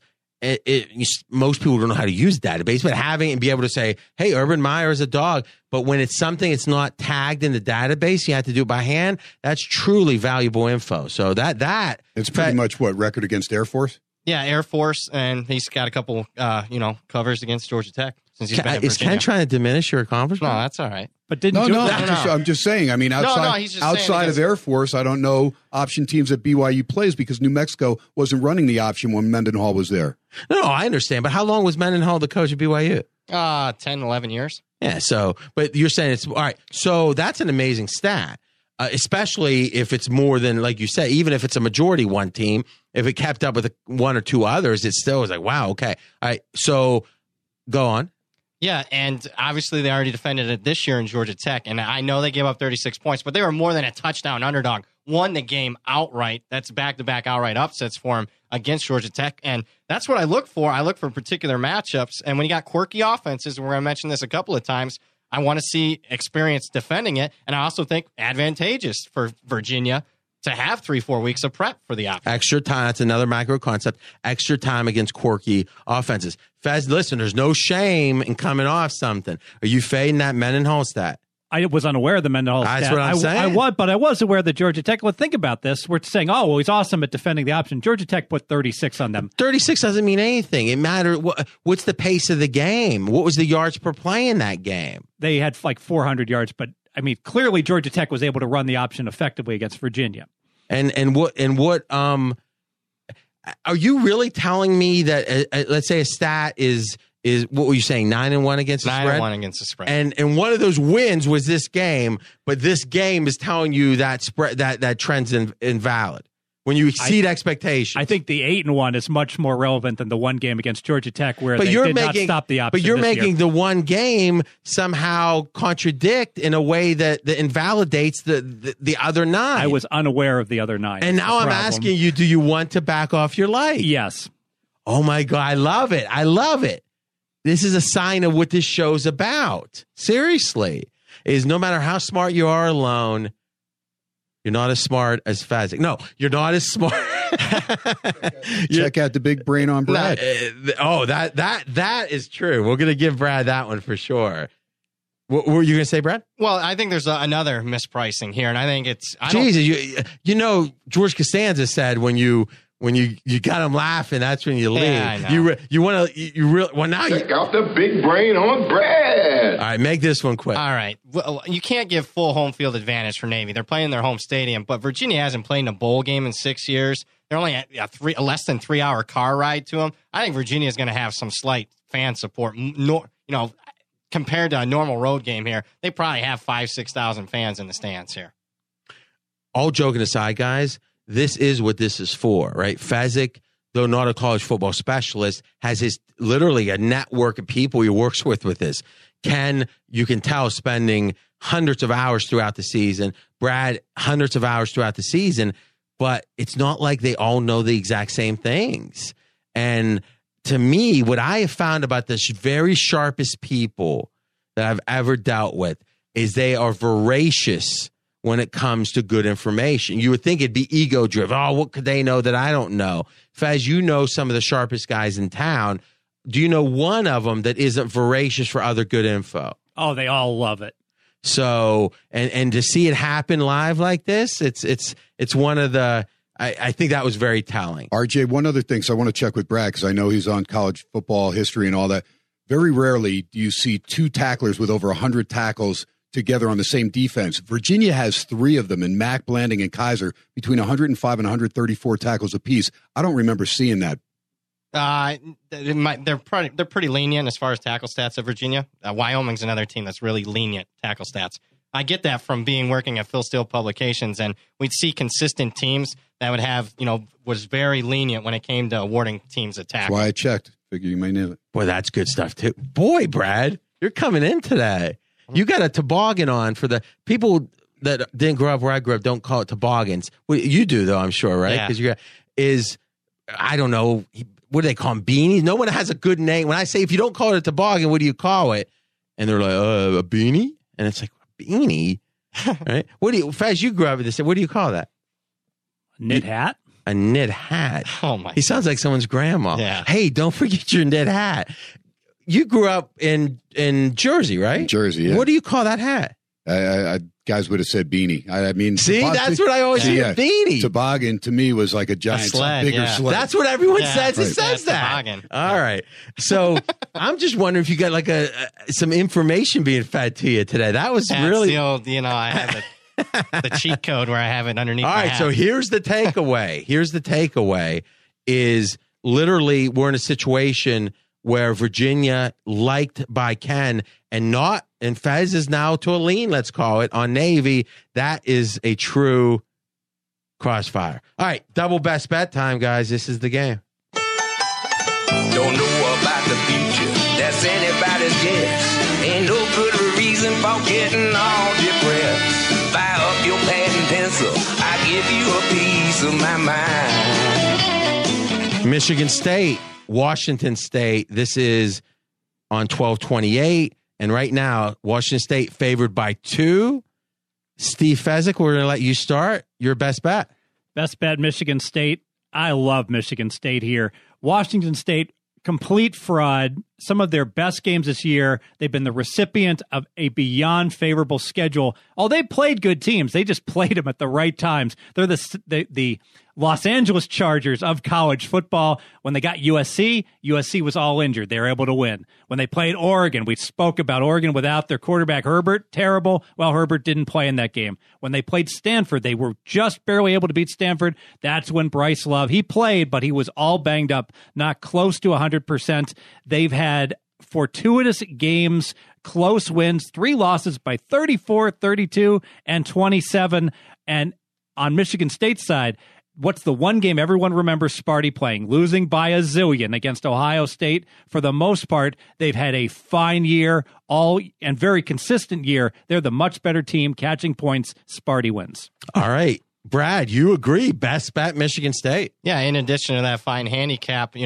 most people don't know how to use a database, but having it and be able to say, hey, Urban Meyer is a dog. But when it's something it's not tagged in the database, you have to do it by hand. That's truly valuable info. So that it's pretty much what, record against Air Force? Yeah, Air Force, and he's got a couple, covers against Georgia Tech. Since he's been in Is Ken trying to diminish your accomplishment? No, that's all right. But didn't I'm just saying. I mean, outside of Air Force, I don't know option teams that BYU plays because New Mexico wasn't running the option when Mendenhall was there. No, I understand. But how long was Mendenhall the coach at BYU? 10, 11 years. Yeah. So, but you're saying it's all right. So that's an amazing stat, especially if it's more than, like you said, even if it's a majority one team, if it kept up with one or two others, it still was like, wow, okay. All right. So go on. Yeah, and obviously they already defended it this year in Georgia Tech, and I know they gave up 36 points, but they were more than a touchdown underdog. Won the game outright. That's back-to-back outright upsets for them against Georgia Tech, and that's what I look for. I look for particular matchups, and when you got quirky offenses, and we're going to mention this a couple of times, I want to see experience defending it, and I also think advantageous for Virginia to have 3-4 weeks of prep for the offense. Extra time. That's another macro concept. Extra time against quirky offenses. Fez, listen, there's no shame in coming off something. Are you fading that Mendenhall stat? I was unaware of the Mendenhall stat. That's what I'm saying. But I was aware that Georgia Tech, well, think about this. We're saying, oh, well, he's awesome at defending the option. Georgia Tech put 36 on them. 36 doesn't mean anything. It matters. What's the pace of the game? What was the yards per play in that game? They had like 400 yards, but I mean, clearly Georgia Tech was able to run the option effectively against Virginia. And what are you really telling me that let's say a stat is what were you saying, 9-1 against the spread? 9-1 against the spread. And one of those wins was this game, but this game is telling you that spread that trend's invalid when you exceed expectations. I think the 8-1 is much more relevant than the one game against Georgia Tech where they did not stop the option. But you're making the one game somehow contradict in a way that invalidates the other 9. I was unaware of the other 9. And now I'm asking you, do you want to back off your life? Yes. Oh my God, I love it. I love it. This is a sign of what this show's about. Seriously. Is no matter how smart you are alone, you're not as smart as Fezzik. No, you're not as smart. Check out the big brain on Brad. That is true. We're going to give Brad that one for sure. What were you going to say, Brad? Well, I think there's another mispricing here, and I think it's... Jesus, George Costanza said when you got him laughing, that's when you leave. Yeah, I know. You want to now check out the big brain on Brad. All right, make this one quick. All right, well, you can't give full home field advantage for Navy. They're playing their home stadium, but Virginia hasn't played in a bowl game in 6 years. They're only a less than 3 hour car ride to them. I think Virginia is going to have some slight fan support. Compared to a normal road game here, they probably have 5,000-6,000 fans in the stands here. All joking aside, guys. This is what this is for, right? Fezzik, though not a college football specialist, has literally a network of people he works with this. Ken, you can tell, spending hundreds of hours throughout the season. Brad, hundreds of hours throughout the season. But it's not like they all know the exact same things. And to me, what I have found about the very sharpest people that I've ever dealt with is they are voracious when it comes to good information. You would think it'd be ego-driven. Oh, what could they know that I don't know? Fez, you know some of the sharpest guys in town. Do you know one of them that isn't voracious for other good info? Oh, they all love it. So, and to see it happen live like this, it's one of the, I think that was very telling. RJ, one other thing. So I want to check with Brad because I know he's on college football history and all that. Very rarely do you see two tacklers with over 100 tackles together on the same defense. Virginia has 3 of them in Mack, Blanding, and Kaiser between 105 and 134 tackles apiece. I don't remember seeing that. They're pretty lenient as far as tackle stats at Virginia. Wyoming's another team that's really lenient tackle stats. I get that from working at Phil Steele Publications, and we'd see consistent teams that would have, was very lenient when it came to awarding teams a tackle. That's why I checked. Figure you might know it. Boy, that's good stuff too. Boy, Brad, you're coming in today. You got a toboggan on for the people that didn't grow up where I grew up. Don't call it toboggans. Well, you do though, I'm sure, right? Because I don't know, what do they call them? Beanies? No one has a good name. When I say if you don't call it a toboggan, what do you call it? And they're like, a beanie, and it's like a beanie, right? Faz, you grew up with this. What do you call that? Knit hat. A knit hat. Oh my! He sounds like someone's grandma. Yeah. Hey, don't forget your knit hat. You grew up in Jersey, right? Jersey, yeah. What do you call that hat? I guys would have said beanie. I mean, see, that's what I always hear. Beanie. Toboggan to me was like a giant, bigger sled. That's what everyone says. It says that. Toboggan. All right. So I'm just wondering if you got like some information being fed to you today. That was really the old, I have the cheat code where I have it underneath. All right. So here's the takeaway. Is literally we're in a situation where Virginia, liked by Ken, and Fez is now to a lean, let's call it, on Navy. That is a true crossfire. All right, double best bet time, guys. This is the game. Don't know about the future, that's anybody's guess. Ain't no good reason for getting all depressed. Fire up your pad and pencil, I give you a piece of my mind. Michigan State, Washington State. This is on 12/28, and right now Washington State favored by 2. Steve Fezzik, we're going to let you start. Your best bet. Best bet, Michigan State. I love Michigan State here. Washington State, complete fraud. Some of their best games this year. They've been the recipient of a beyond favorable schedule. Oh, they played good teams. They just played them at the right times. They're the Los Angeles Chargers of college football. When they got USC was all injured. They were able to win. When they played Oregon, we spoke about Oregon without their quarterback Herbert. Terrible. Well, Herbert didn't play in that game. When they played Stanford, they were just barely able to beat Stanford. That's when Bryce Love, he played, but he was all banged up, not close to 100%. They've had fortuitous games, close wins, 3 losses by 34, 32, and 27. And on Michigan State's side, what's the one game everyone remembers Sparty playing? Losing by a zillion against Ohio State. For the most part, they've had a fine year, and very consistent year. They're the much better team, catching points. Sparty wins. All right. Brad, you agree. Best bet, Michigan State. Yeah, in addition to that fine handicap, you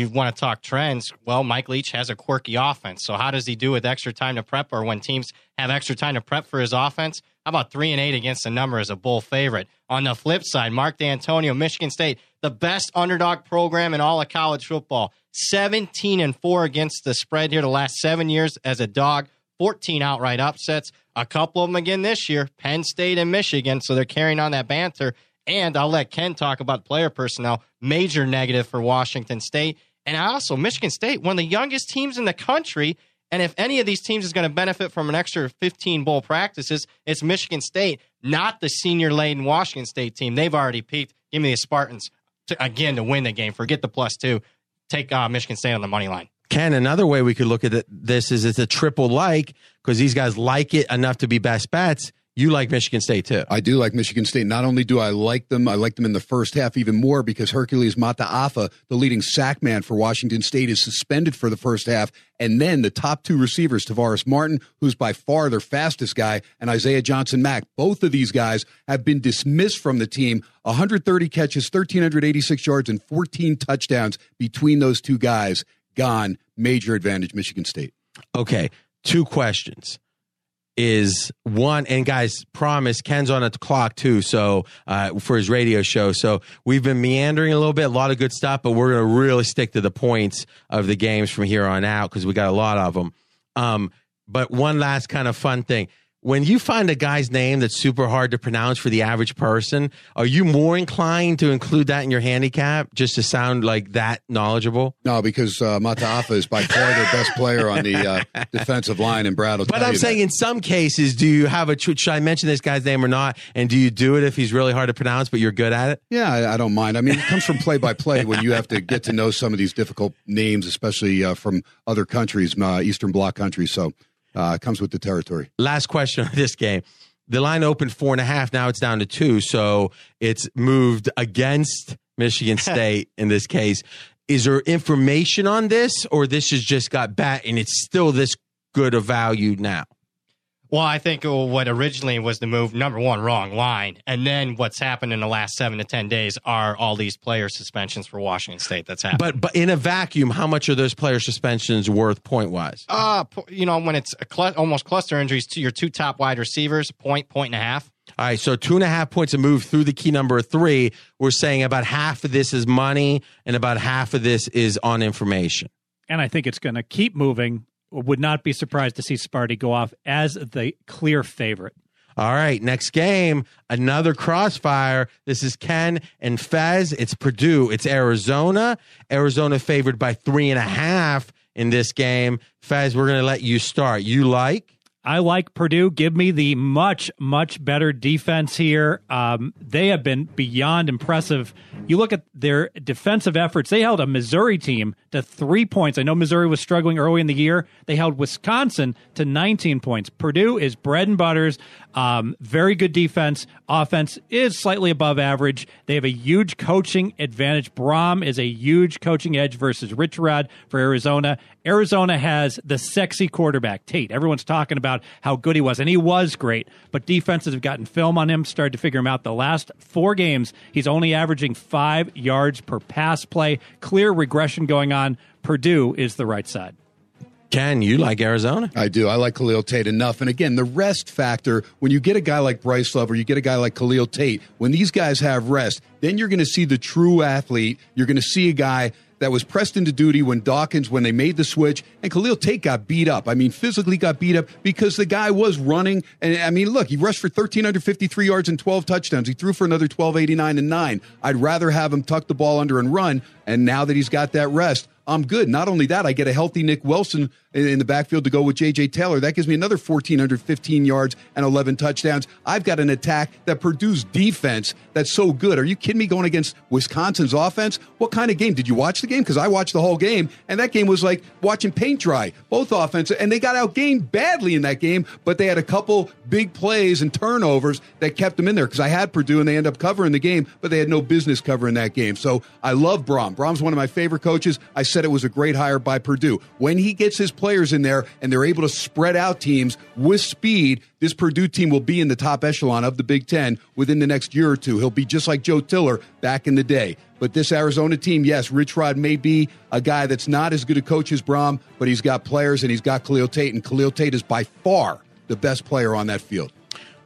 want to talk trends. Well, Mike Leach has a quirky offense. So how does he do with extra time to prep, or when teams have extra time to prep for his offense? How about 3-8 against the number as a bull favorite? On the flip side, Mark D'Antonio, Michigan State, the best underdog program in all of college football. 17-4 against the spread here the last 7 years as a dog. 14 outright upsets. A couple of them again this year, Penn State and Michigan, so they're carrying on that banter. And I'll let Ken talk about player personnel. Major negative for Washington State. And also, Michigan State, one of the youngest teams in the country. And if any of these teams is going to benefit from an extra 15 bowl practices, it's Michigan State, not the senior-laden Washington State team. They've already peaked. Give me the Spartans to win the game. Forget the +2. Take Michigan State on the money line. Ken, another way we could look at this is it's a triple because these guys like it enough to be best bets. You like Michigan State, too. I do like Michigan State. Not only do I like them in the first half even more because Hercules Mataafa, the leading sack man for Washington State, is suspended for the first half. And then the top 2 receivers, Tavares Martin, who's by far their fastest guy, and Isaiah Johnson-Mack. Both of these guys have been dismissed from the team. 130 catches, 1,386 yards, and 14 touchdowns between those 2 guys. Gone. Major advantage, Michigan State. Okay, 2 questions. Is one, and guys, promise, Ken's on a clock too, so for his radio show. So we've been meandering a little bit, a lot of good stuff, but we're going to really stick to the points of the games from here on out because we got a lot of them. But one last kind of fun thing. When you find a guy's name that's super hard to pronounce for the average person, are you more inclined to include that in your handicap just to sound like that knowledgeable? No, because Mataafa is by far their best player on the defensive line, and Brad will tell you. But I'm saying in some cases, do you have should I mention this guy's name or not? And do you do it if he's really hard to pronounce, but you're good at it? Yeah, I don't mind. I mean, it comes from play-by-play when you have to get to know some of these difficult names, especially from other countries, Eastern Bloc countries. So it comes with the territory. Last question on this game. The line opened 4.5. Now it's down to 2. So it's moved against Michigan State in this case. Is there information on this, or this has just got bet and it's still this good of value now? Well, I think what originally was the move, number one, wrong line. And then what's happened in the last 7 to 10 days are all these player suspensions for Washington State that's happened. But in a vacuum, how much are those player suspensions worth point-wise? When it's almost cluster injuries to your 2 top wide receivers, point and a half. All right, so 2.5 points a move through the key number of 3. We're saying about half of this is money and about half of this is on information. And I think it's going to keep moving. Would not be surprised to see Sparty go off as the clear favorite. All right, next game, another crossfire. This is Ken and Fez. It's Purdue. It's Arizona. Arizona favored by 3.5 in this game. Fez, we're going to let you start. You like? I like Purdue. Give me the much, much better defense here. They have been beyond impressive. You look at their defensive efforts. They held a Missouri team to 3 points. I know Missouri was struggling early in the year. They held Wisconsin to 19 points. Purdue is bread and butters. Very good defense. Offense is slightly above average. They have a huge coaching advantage. Braum is a huge coaching edge versus Rich Rod for Arizona. Arizona has the sexy quarterback, Tate. Everyone's talking about how good he was, and he was great. But defenses have gotten film on him, started to figure him out. The last 4 games, he's only averaging 5 yards per pass play. Clear regression going on. Purdue is the right side. Ken, you like Arizona? I do. I like Khalil Tate enough. And again, the rest factor, when you get a guy like Bryce Love or you get a guy like Khalil Tate, when these guys have rest, then you're going to see the true athlete. You're going to see a guy that was pressed into duty when they made the switch, and Khalil Tate got beat up. I mean, physically got beat up because the guy was running. And I mean, look, he rushed for 1,353 yards and 12 touchdowns. He threw for another 1,289 and 9. I'd rather have him tuck the ball under and run. And now that he's got that rest, I'm good. Not only that, I get a healthy Nick Wilson in the backfield to go with J.J. Taylor. That gives me another 1,415 yards and 11 touchdowns. I've got an attack that Purdue's defense that's so good. Are you kidding me, going against Wisconsin's offense? What kind of game? Did you watch the game? Because I watched the whole game, and that game was like watching paint dry. Both offenses, and they got outgained badly in that game, but they had a couple big plays and turnovers that kept them in there because I had Purdue, and they ended up covering the game, but they had no business covering that game. So I love Braum. Braum's one of my favorite coaches. I said it was a great hire by Purdue. When he gets his players in there and they're able to spread out teams with speed, this Purdue team will be in the top echelon of the Big Ten within the next year or two. He'll be just like Joe Tiller back in the day. But this Arizona team, yes, Rich Rod may be a guy that's not as good a coach as Braum, but he's got players and he's got Khalil Tate, and Khalil Tate is by far the best player on that field.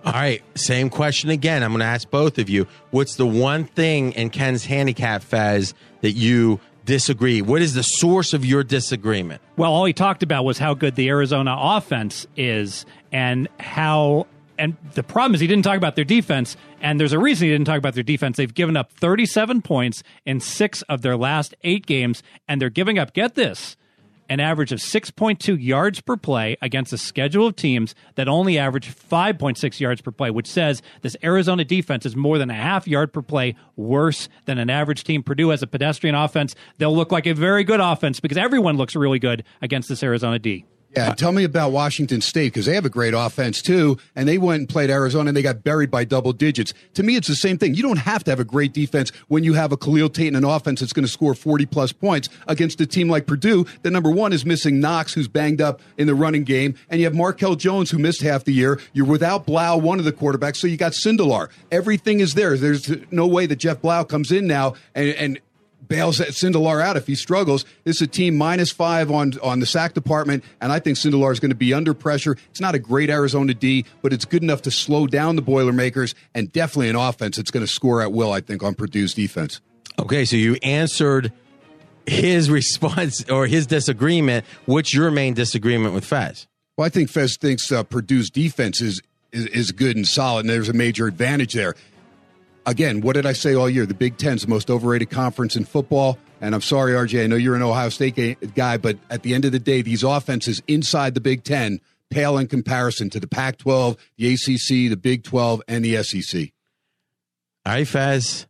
All right, same question again. I'm going to ask both of you. What's the one thing in Ken's handicap, Fez, that you disagree? What is the source of your disagreement? Well, all he talked about was how good the Arizona offense is and the problem is he didn't talk about their defense, and there's a reason he didn't talk about their defense. They've given up 37 points in 6 of their last 8 games, and they're giving up, get this, an average of 6.2 yards per play against a schedule of teams that only average 5.6 yards per play, which says this Arizona defense is more than a half yard per play worse than an average team. Purdue has a pedestrian offense. They'll look like a very good offense because everyone looks really good against this Arizona D. Yeah, tell me about Washington State, because they have a great offense too, and they went and played Arizona, and they got buried by double digits. To me, it's the same thing. You don't have to have a great defense when you have a Khalil Tate and an offense that's going to score 40-plus points against a team like Purdue that, number one, is missing Knox, who's banged up in the running game, and you have Markel Jones, who missed half the year. You're without Blau, one of the quarterbacks, so you got Sindelar. Everything is there. There's no way that Jeff Blau comes in now and bails Sindelar out if he struggles. This is a team -5 on the sack department, and I think Sindelar is going to be under pressure. It's not a great Arizona D, but it's good enough to slow down the Boilermakers, and definitely an offense that's going to score at will, I think, on Purdue's defense. Okay, so you answered his response or his disagreement. What's your main disagreement with Fez? Well, I think Fez thinks Purdue's defense is good and solid, and there's a major advantage there. Again, what did I say all year? The Big Ten's the most overrated conference in football. And I'm sorry, RJ, I know you're an Ohio State guy, but at the end of the day, these offenses inside the Big Ten pale in comparison to the Pac-12, the ACC, the Big 12, and the SEC. All right, Fez.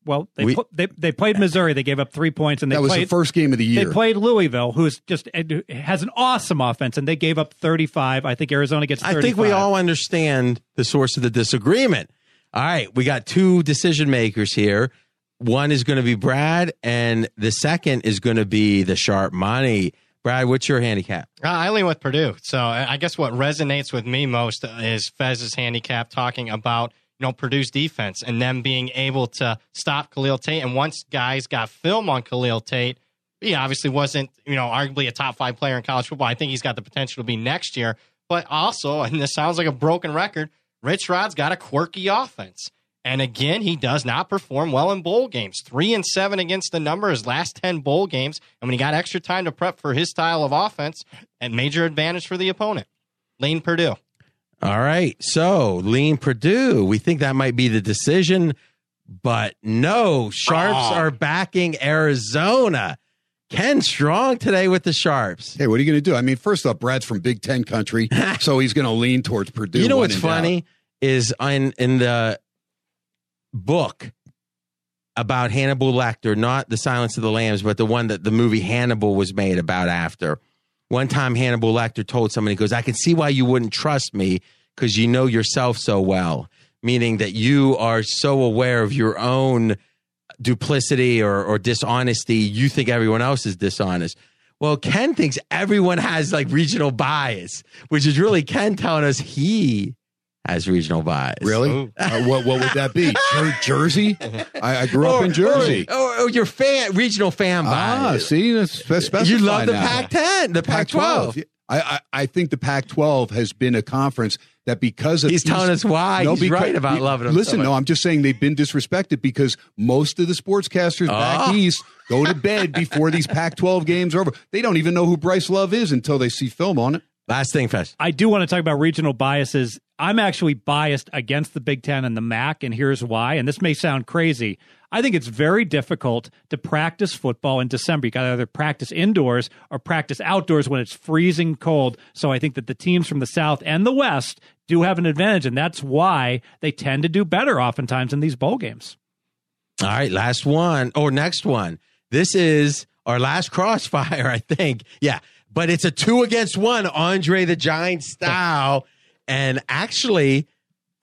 Well, they played Missouri. They gave up 3 points, and that was the first game of the year. They played Louisville, who's just has an awesome offense, and they gave up 35. I think Arizona gets 35. I think we all understand the source of the disagreement. All right, we got 2 decision makers here. One is going to be Brad, and the second is going to be the sharp money. Brad, what's your handicap? I lean with Purdue. So I guess what resonates with me most is Fez's handicap talking about Purdue's defense and them being able to stop Khalil Tate. And once guys got film on Khalil Tate, he obviously wasn't, arguably a top 5 player in college football. I think he's got the potential to be next year. But also, and this sounds like a broken record, Rich Rod's got a quirky offense. And again, he does not perform well in bowl games. 3-7 against the number, his last 10 bowl games. And when he got extra time to prep for his style of offense, and major advantage for the opponent. Lean Purdue. All right. So lean Purdue. We think that might be the decision, but no, Sharps are backing Arizona. Ken strong today with the Sharps. Hey, what are you going to do? I mean, first off, Brad's from Big Ten country, so he's going to lean towards Purdue. You know what's funny is in the book about Hannibal Lecter, not The Silence of the Lambs, but the one that the movie Hannibal was made about after. One time Hannibal Lecter told somebody, he goes, I can see why you wouldn't trust me because you know yourself so well, meaning that you are so aware of your own duplicity or dishonesty, you think everyone else is dishonest. Well, Ken thinks everyone has like regional bias, which is really Ken telling us he has regional bias. Really? What would that be? Jersey? I grew up in Jersey. Or your regional fan bias. See, that's specified. You love the now. Pac-10, the Pac-12. I think the Pac-12 has been a conference that because of... He's telling us why. He's right about loving them. Listen, I'm just saying they've been disrespected because most of the sportscasters back east go to bed before these Pac-12 games are over. They don't even know who Bryce Love is until they see film on it. Last thing, Fez. I do want to talk about regional biases. I'm actually biased against the Big Ten and the MAC, and here's why. And this may sound crazy. I think it's very difficult to practice football in December. You got to either practice indoors or practice outdoors when it's freezing cold. So I think that the teams from the South and the West do have an advantage, and that's why they tend to do better oftentimes in these bowl games. All right, last one, or next one. This is our last crossfire, I think. Yeah, but it's a 2-against-1 Andre the Giant style. And actually,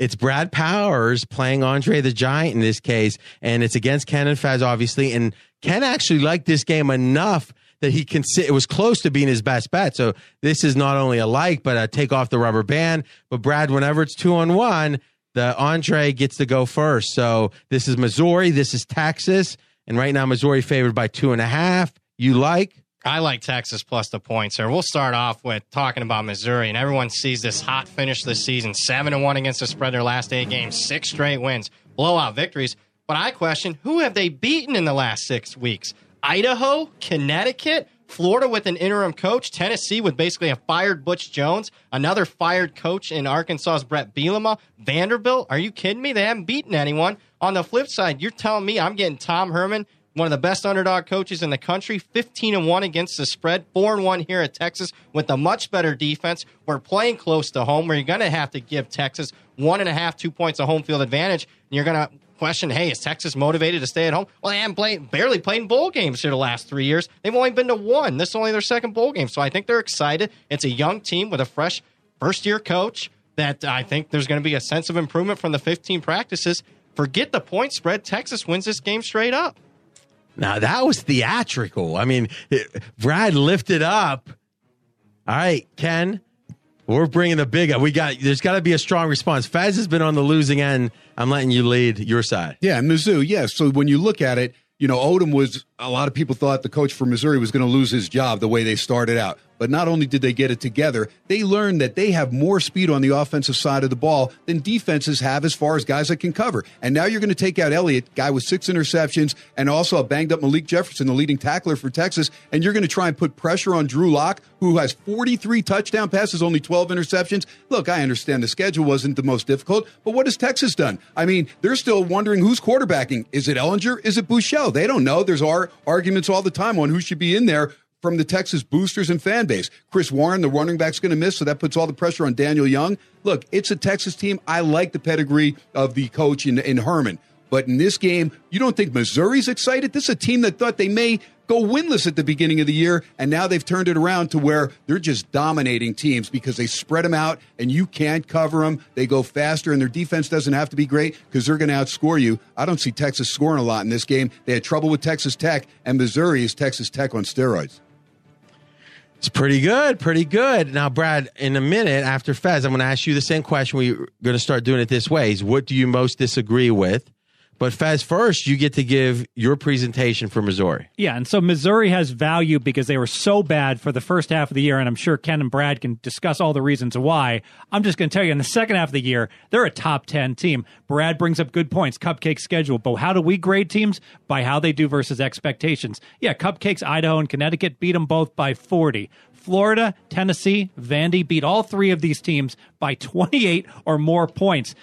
it's Brad Powers playing Andre the Giant in this case, and it's against Ken and Fez, obviously. And Ken actually liked this game enough that he it was close to being his best bet. So this is not only a like, but a take off the rubber band. But Brad, whenever it's 2-on-1, the Andre gets to go first. So this is Missouri, this is Texas, and right now Missouri favored by 2.5. You like? I like Texas plus the points here. We'll start off with talking about Missouri, and everyone sees this hot finish this season, 7-1 against the spread their last 8 games, 6 straight wins, blowout victories. But I question, who have they beaten in the last 6 weeks? Idaho, Connecticut, Florida with an interim coach, Tennessee with basically a fired Butch Jones, another fired coach in Arkansas's Brett Bielema, Vanderbilt. Are you kidding me? They haven't beaten anyone. On the flip side, you're telling me I'm getting Tom Herman, one of the best underdog coaches in the country, 15-1 against the spread, 4-1 here at Texas with a much better defense. We're playing close to home where you're going to have to give Texas 1.5, 2 points of home field advantage. And you're going to question, hey, is Texas motivated to stay at home? Well, they haven't barely played in bowl games here the last 3 years. They've only been to 1. This is only their second bowl game. So I think they're excited. It's a young team with a fresh first-year coach that I think there's going to be a sense of improvement from the 15 practices. Forget the point spread. Texas wins this game straight up. Now, that was theatrical. I mean, Brad lifted up. All right, Ken, we're bringing the big up. There's got to be a strong response. Fez has been on the losing end. I'm letting you lead your side. Yeah, Mizzou, yeah. So when you look at it, you know, Odom was, a lot of people thought the coach for Missouri was going to lose his job the way they started out. But not only did they get it together, they learned that they have more speed on the offensive side of the ball than defenses have as far as guys that can cover. And now you're going to take out Elliott, guy with 6 interceptions, and also a banged-up Malik Jefferson, the leading tackler for Texas, and you're going to try and put pressure on Drew Lock, who has 43 touchdown passes, only 12 interceptions. Look, I understand the schedule wasn't the most difficult, but what has Texas done? I mean, they're still wondering who's quarterbacking. Is it Ellinger? Is it Buechele? They don't know. There's arguments all the time on who should be in there from the Texas boosters and fan base. Chris Warren, the running back's going to miss, so that puts all the pressure on Daniel Young. Look, it's a Texas team. I like the pedigree of the coach in Herman. But in this game, you don't think Missouri's excited? This is a team that thought they may go winless at the beginning of the year, and now they've turned it around to where they're just dominating teams because they spread them out, and you can't cover them. They go faster, and their defense doesn't have to be great because they're going to outscore you. I don't see Texas scoring a lot in this game. They had trouble with Texas Tech, and Missouri is Texas Tech on steroids. It's pretty good, pretty good. Now, Brad, in a minute after Fez, I'm going to ask you the same question. We're going to start doing it this way. Is what do you most disagree with? But Fez, first, you get to give your presentation for Missouri. Yeah, and so Missouri has value because they were so bad for the first half of the year, and I'm sure Ken and Brad can discuss all the reasons why. I'm just going to tell you, in the second half of the year, they're a top 10 team. Brad brings up good points, Cupcake schedule, but how do we grade teams? By how they do versus expectations. Yeah, Cupcakes, Idaho, and Connecticut beat them both by 40. Florida, Tennessee, Vandy beat all three of these teams by 28 or more points.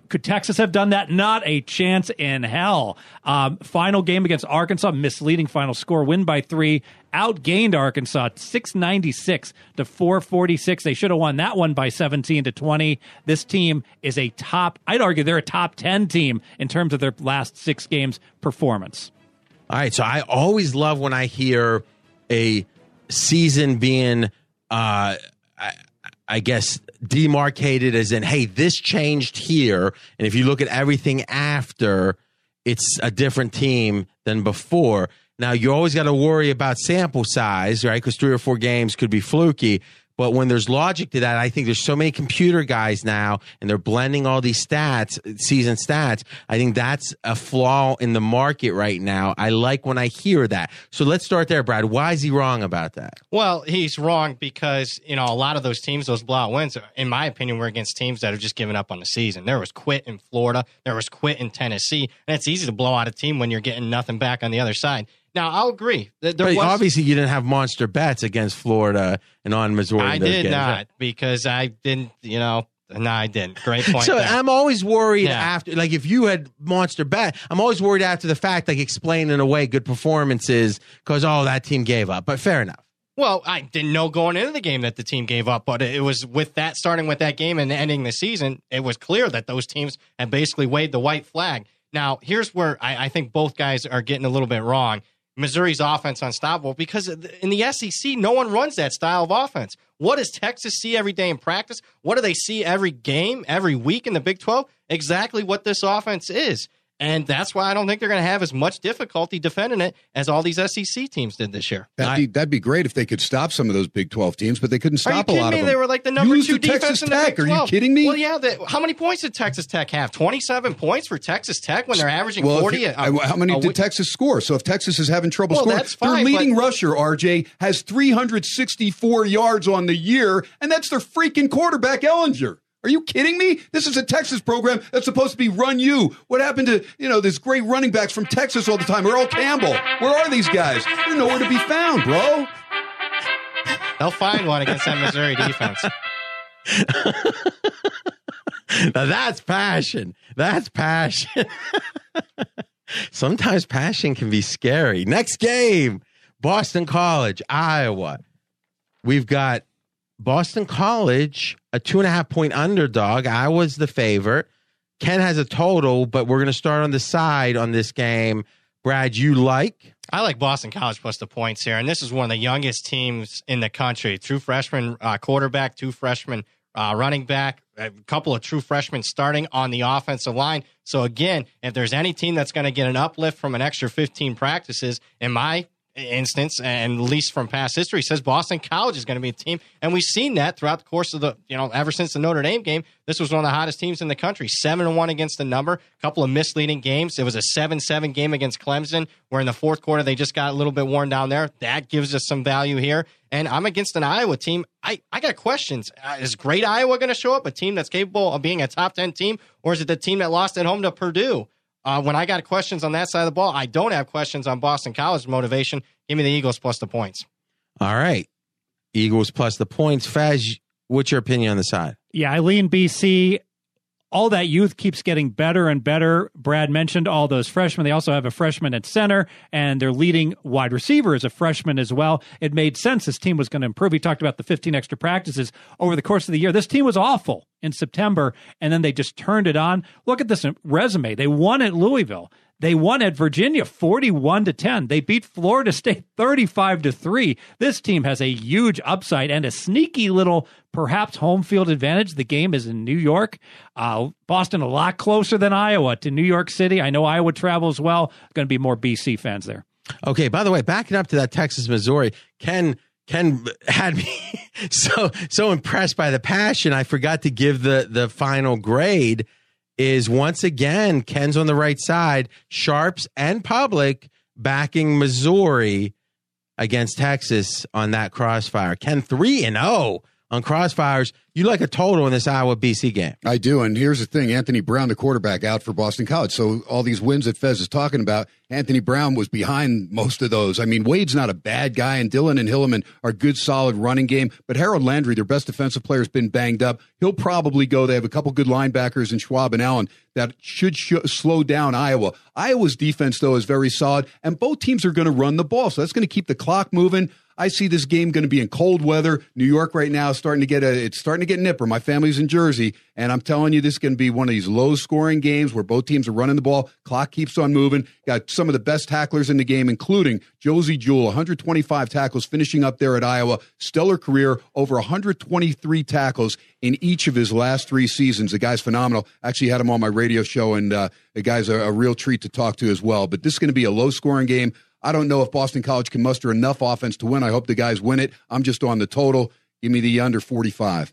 Could Texas have done that? Not a chance in hell. Final game against Arkansas, misleading final score, win by 3, outgained Arkansas 696 to 446. They should have won that one by 17 to 20. This team is I'd argue they're a top 10 team in terms of their last 6 games performance. All right, so I always love when I hear a season being, I guess, demarcated as in, hey, this changed here. And if you look at everything after, it's a different team than before. Now, you always got to worry about sample size, right? Because 3 or 4 games could be fluky. But when there's logic to that, I think there's so many computer guys now, and they're blending all these stats, season stats. I think that's a flaw in the market right now. I like when I hear that. So let's start there, Brad. Why is he wrong about that? Well, he's wrong because, a lot of those teams, those blowout wins, in my opinion, were against teams that have just given up on the season. There was quit in Florida. There was quit in Tennessee. And it's easy to blow out a team when you're getting nothing back on the other side. Now, I'll agree. Obviously, you didn't have monster bets against Florida and on Missouri. I did not, because I didn't, no, I didn't. Great point. So there. I'm always worried after, like if you had monster bet, I'm always worried after the fact, like explaining away good performances because, that team gave up. But fair enough. Well, I didn't know going into the game that the team gave up, but it was with that, starting with that game and ending the season, it was clear that those teams had basically waved the white flag. Now, here's where I think both guys are getting a little bit wrong. Missouri's offense unstoppable because in the SEC, no one runs that style of offense. What does Texas see every day in practice? What do they see every game, every week in the Big 12? Exactly what this offense is. And that's why I don't think they're going to have as much difficulty defending it as all these SEC teams did this year. That'd be great if they could stop some of those Big 12 teams, but they couldn't stop a lot of them. They were like the number 2 defense Texas in the Tech. Big 12. Are you kidding me? Well, yeah. How many points did Texas Tech have? 27 points for Texas Tech when they're averaging 40? How many did Texas score? So if Texas is having trouble scoring, that's fine, their leading rusher, RJ, has 364 yards on the year, and that's their freaking quarterback, Ellinger. Are you kidding me? This is a Texas program that's supposed to be run you. What happened to, this great running backs from Texas all the time? Earl Campbell. Where are these guys? They're nowhere to be found, bro. They'll find one against that Missouri defense. Now that's passion. That's passion. Sometimes passion can be scary. Next game, Boston College, Iowa. We've got Boston College, a 2.5-point underdog. Iowa's the favorite. Ken has a total, but we're going to start on the side on this game. Brad, you like? I like Boston College plus the points here, and this is one of the youngest teams in the country. True freshman quarterback, 2 freshmen running back, a couple of true freshmen starting on the offensive line. So again, if there's any team that's going to get an uplift from an extra 15 practices, in my instance, and at least from past history, says Boston College is going to be a team. And we've seen that throughout the course of the, ever since the Notre Dame game. This was one of the hottest teams in the country, 7-1 against the number, a couple of misleading games. It was a 7-7 game against Clemson, where in the fourth quarter, they just got a little bit worn down there. That gives us some value here. And I'm against an Iowa team. I got questions. Is great Iowa going to show up, a team that's capable of being a top 10 team, or is it the team that lost at home to Purdue? When I got questions on that side of the ball, I don't have questions on Boston College motivation. Give me the Eagles plus the points. All right. Eagles plus the points. Faz, what's your opinion on the side? Yeah, I lean BC. All that youth keeps getting better and better. Brad mentioned all those freshmen. They also have a freshman at center, and their leading wide receiver is a freshman as well. It made sense this team was going to improve. He talked about the 15 extra practices over the course of the year. This team was awful in September, and then they just turned it on. Look at this resume. They won at Louisville. They won at Virginia 41-10. They beat Florida State 35-3. This team has a huge upside and a sneaky little, perhaps, home field advantage. The game is in New York. Boston a lot closer than Iowa to New York City. I know Iowa travels well. Going to be more BC fans there. Okay, by the way, backing up to that Texas-Missouri, Ken had me so impressed by the passion, I forgot to give the final grade. is once again, Ken's on the right side, Sharps and Public backing Missouri against Texas on that crossfire. Ken 3-0 on crossfires. You like a total in this Iowa-BC game. I do, and here's the thing. Anthony Brown, the quarterback, out for Boston College. So all these wins that Fez is talking about, Anthony Brown was behind most of those. I mean, Wade's not a bad guy, and Dillon and Hilliman are good, solid running game. But Harold Landry, their best defensive player, has been banged up. He'll probably go. They have a couple good linebackers in Schwab and Allen that should slow down Iowa. Iowa's defense, though, is very solid, and both teams are going to run the ball. So that's going to keep the clock moving. I see this game going to be in cold weather. New York right now is starting to get nipper. My family's in Jersey, and I'm telling you, this is going to be one of these low-scoring games where both teams are running the ball. Clock keeps on moving. Got some of the best tacklers in the game, including Josie Jewell, 125 tackles, finishing up there at Iowa. Stellar career, over 123 tackles in each of his last 3 seasons. The guy's phenomenal. Actually had him on my radio show, and the guy's a real treat to talk to as well. But this is going to be a low-scoring game. I don't know if Boston College can muster enough offense to win. I hope the guys win it. I'm just on the total. Give me the under 45.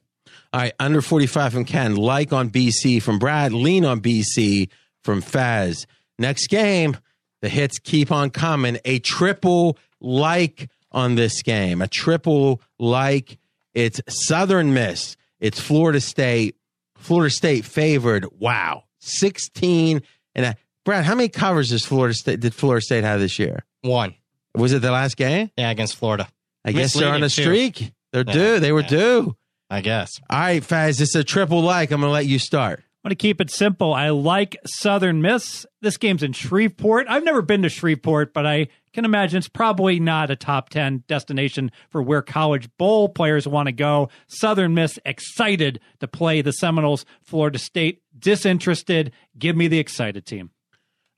All right, under 45 from Ken. Like on BC from Brad. Lean on BC from Faz. Next game, the hits keep on coming. A triple like on this game. A triple like. It's Southern Miss. It's Florida State. Florida State favored. Wow. 16 and Brad, how many covers did Florida State have this year? 1. Was it the last game? Yeah, against Florida. I guess they're on a streak. Too. They're due. They were due. I guess. All right, Faz, it's a triple like. I'm going to let you start. I'm going to keep it simple. I like Southern Miss. This game's in Shreveport. I've never been to Shreveport, but I can imagine it's probably not a top 10 destination for where college bowl players want to go. Southern Miss excited to play the Seminoles. Florida State disinterested. Give me the excited team.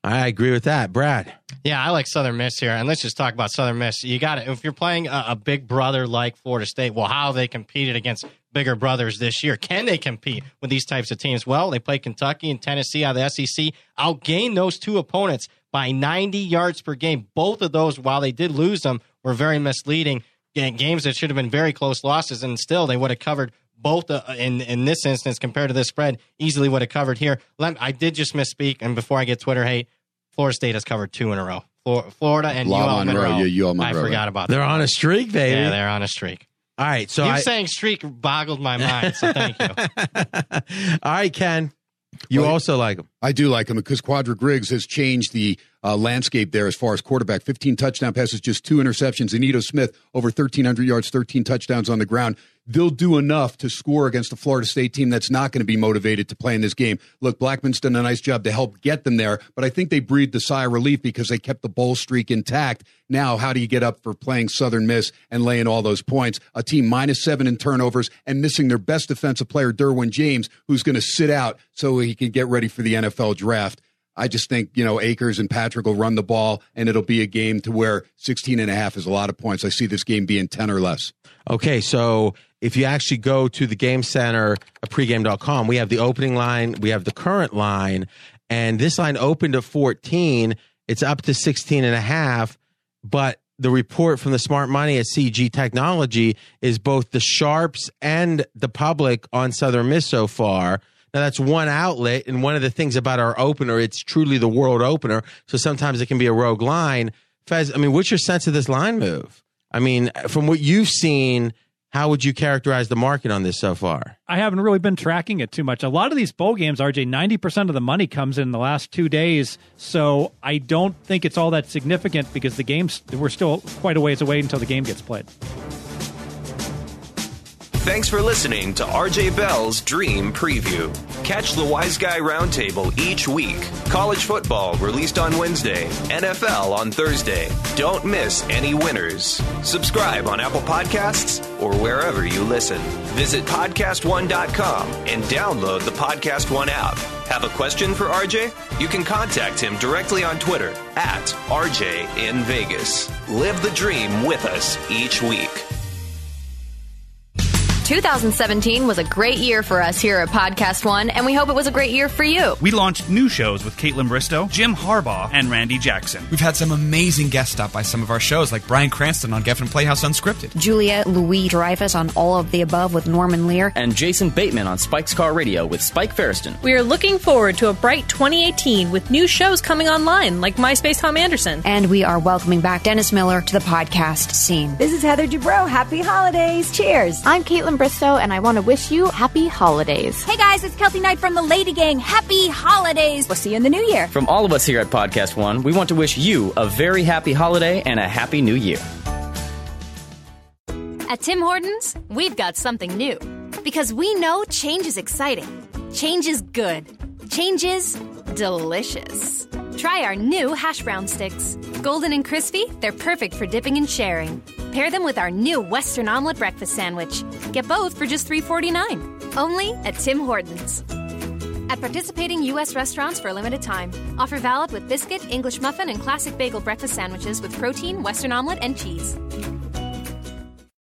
I agree with that. Brad. Yeah, I like Southern Miss here. And let's just talk about Southern Miss. You got to, if you're playing a big brother like Florida State, well, how have they competed against bigger brothers this year? Can they compete with these types of teams? Well, they play Kentucky and Tennessee out of the SEC, outgained those 2 opponents by 90 yards per game. Both of those, while they did lose them, were very misleading. Games that should have been very close losses, and still they would have covered both in this instance compared to this spread, easily would have covered here. I did just misspeak, and before I get Twitter hate, Florida State has covered 2 in a row. Florida and UL Monroe. Yeah, UL Monroe. I forgot about that. They're on a streak, baby. Yeah, they're on a streak. All right. So you saying streak boggled my mind, so thank you. All right, Ken. You also like him. I do like him because Quadra Griggs has changed the landscape there as far as quarterback. 15 touchdown passes, just 2 interceptions. And Ito Smith, over 1,300 yards, 13 touchdowns on the ground. They'll do enough to score against the Florida State team that's not going to be motivated to play in this game. Look, Blackman's done a nice job to help get them there, but I think they breathed a sigh of relief because they kept the bowl streak intact. Now, how do you get up for playing Southern Miss and laying all those points? A team -7 in turnovers and missing their best defensive player, Derwin James, who's going to sit out so he can get ready for the NFL draft. I just think, Akers and Patrick will run the ball, and it'll be a game to where 16.5 is a lot of points. I see this game being 10 or less. Okay, so if you actually go to the Game Center at pregame.com, we have the opening line, we have the current line, and this line opened at 14. It's up to 16.5, but the report from the smart money at CG Technology is both the Sharps and the Public on Southern Miss so far. Now, that's one outlet, and one of the things about our opener, it's truly the world opener, so sometimes it can be a rogue line. Fez, what's your sense of this line move? From what you've seen, how would you characterize the market on this so far? I haven't really been tracking it too much. A lot of these bowl games, RJ, 90% of the money comes in the last 2 days, so I don't think it's all that significant because the games, we're still quite a ways away until the game gets played. Thanks for listening to RJ Bell's Dream Preview. Catch the Wise Guy Roundtable each week. College football released on Wednesday, NFL on Thursday. Don't miss any winners. Subscribe on Apple Podcasts or wherever you listen. Visit podcastone.com and download the Podcast One app. Have a question for RJ? You can contact him directly on Twitter at RJ in Vegas. Live the dream with us each week. 2017 was a great year for us here at Podcast One, and we hope it was a great year for you. We launched new shows with Caitlin Bristow, Jim Harbaugh, and Randy Jackson. We've had some amazing guest stop by some of our shows, like Bryan Cranston on Geffen Playhouse Unscripted, Julia Louis-Dreyfus on All of the Above with Norman Lear, and Jason Bateman on Spike's Car Radio with Spike Ferriston. We are looking forward to a bright 2018 with new shows coming online, like MySpace Tom Anderson. And we are welcoming back Dennis Miller to the podcast scene. This is Heather Dubrow. Happy holidays. Cheers. I'm Caitlin Bristow, and I want to wish you happy holidays. Hey guys, it's Kelty Knight from the Lady Gang. Happy holidays. We'll see you in the new year. From all of us here at Podcast One, we want to wish you a very happy holiday and a happy new year. At Tim Hortons, we've got something new. Because we know change is exciting. Change is good. Change is delicious. Try our new hash brown sticks. Golden and crispy, they're perfect for dipping and sharing. Pair them with our new Western Omelet breakfast sandwich. Get both for just $3.49. Only at Tim Hortons. At participating U.S. restaurants for a limited time. Offer valid with biscuit, English muffin, and classic bagel breakfast sandwiches with protein, Western omelet, and cheese.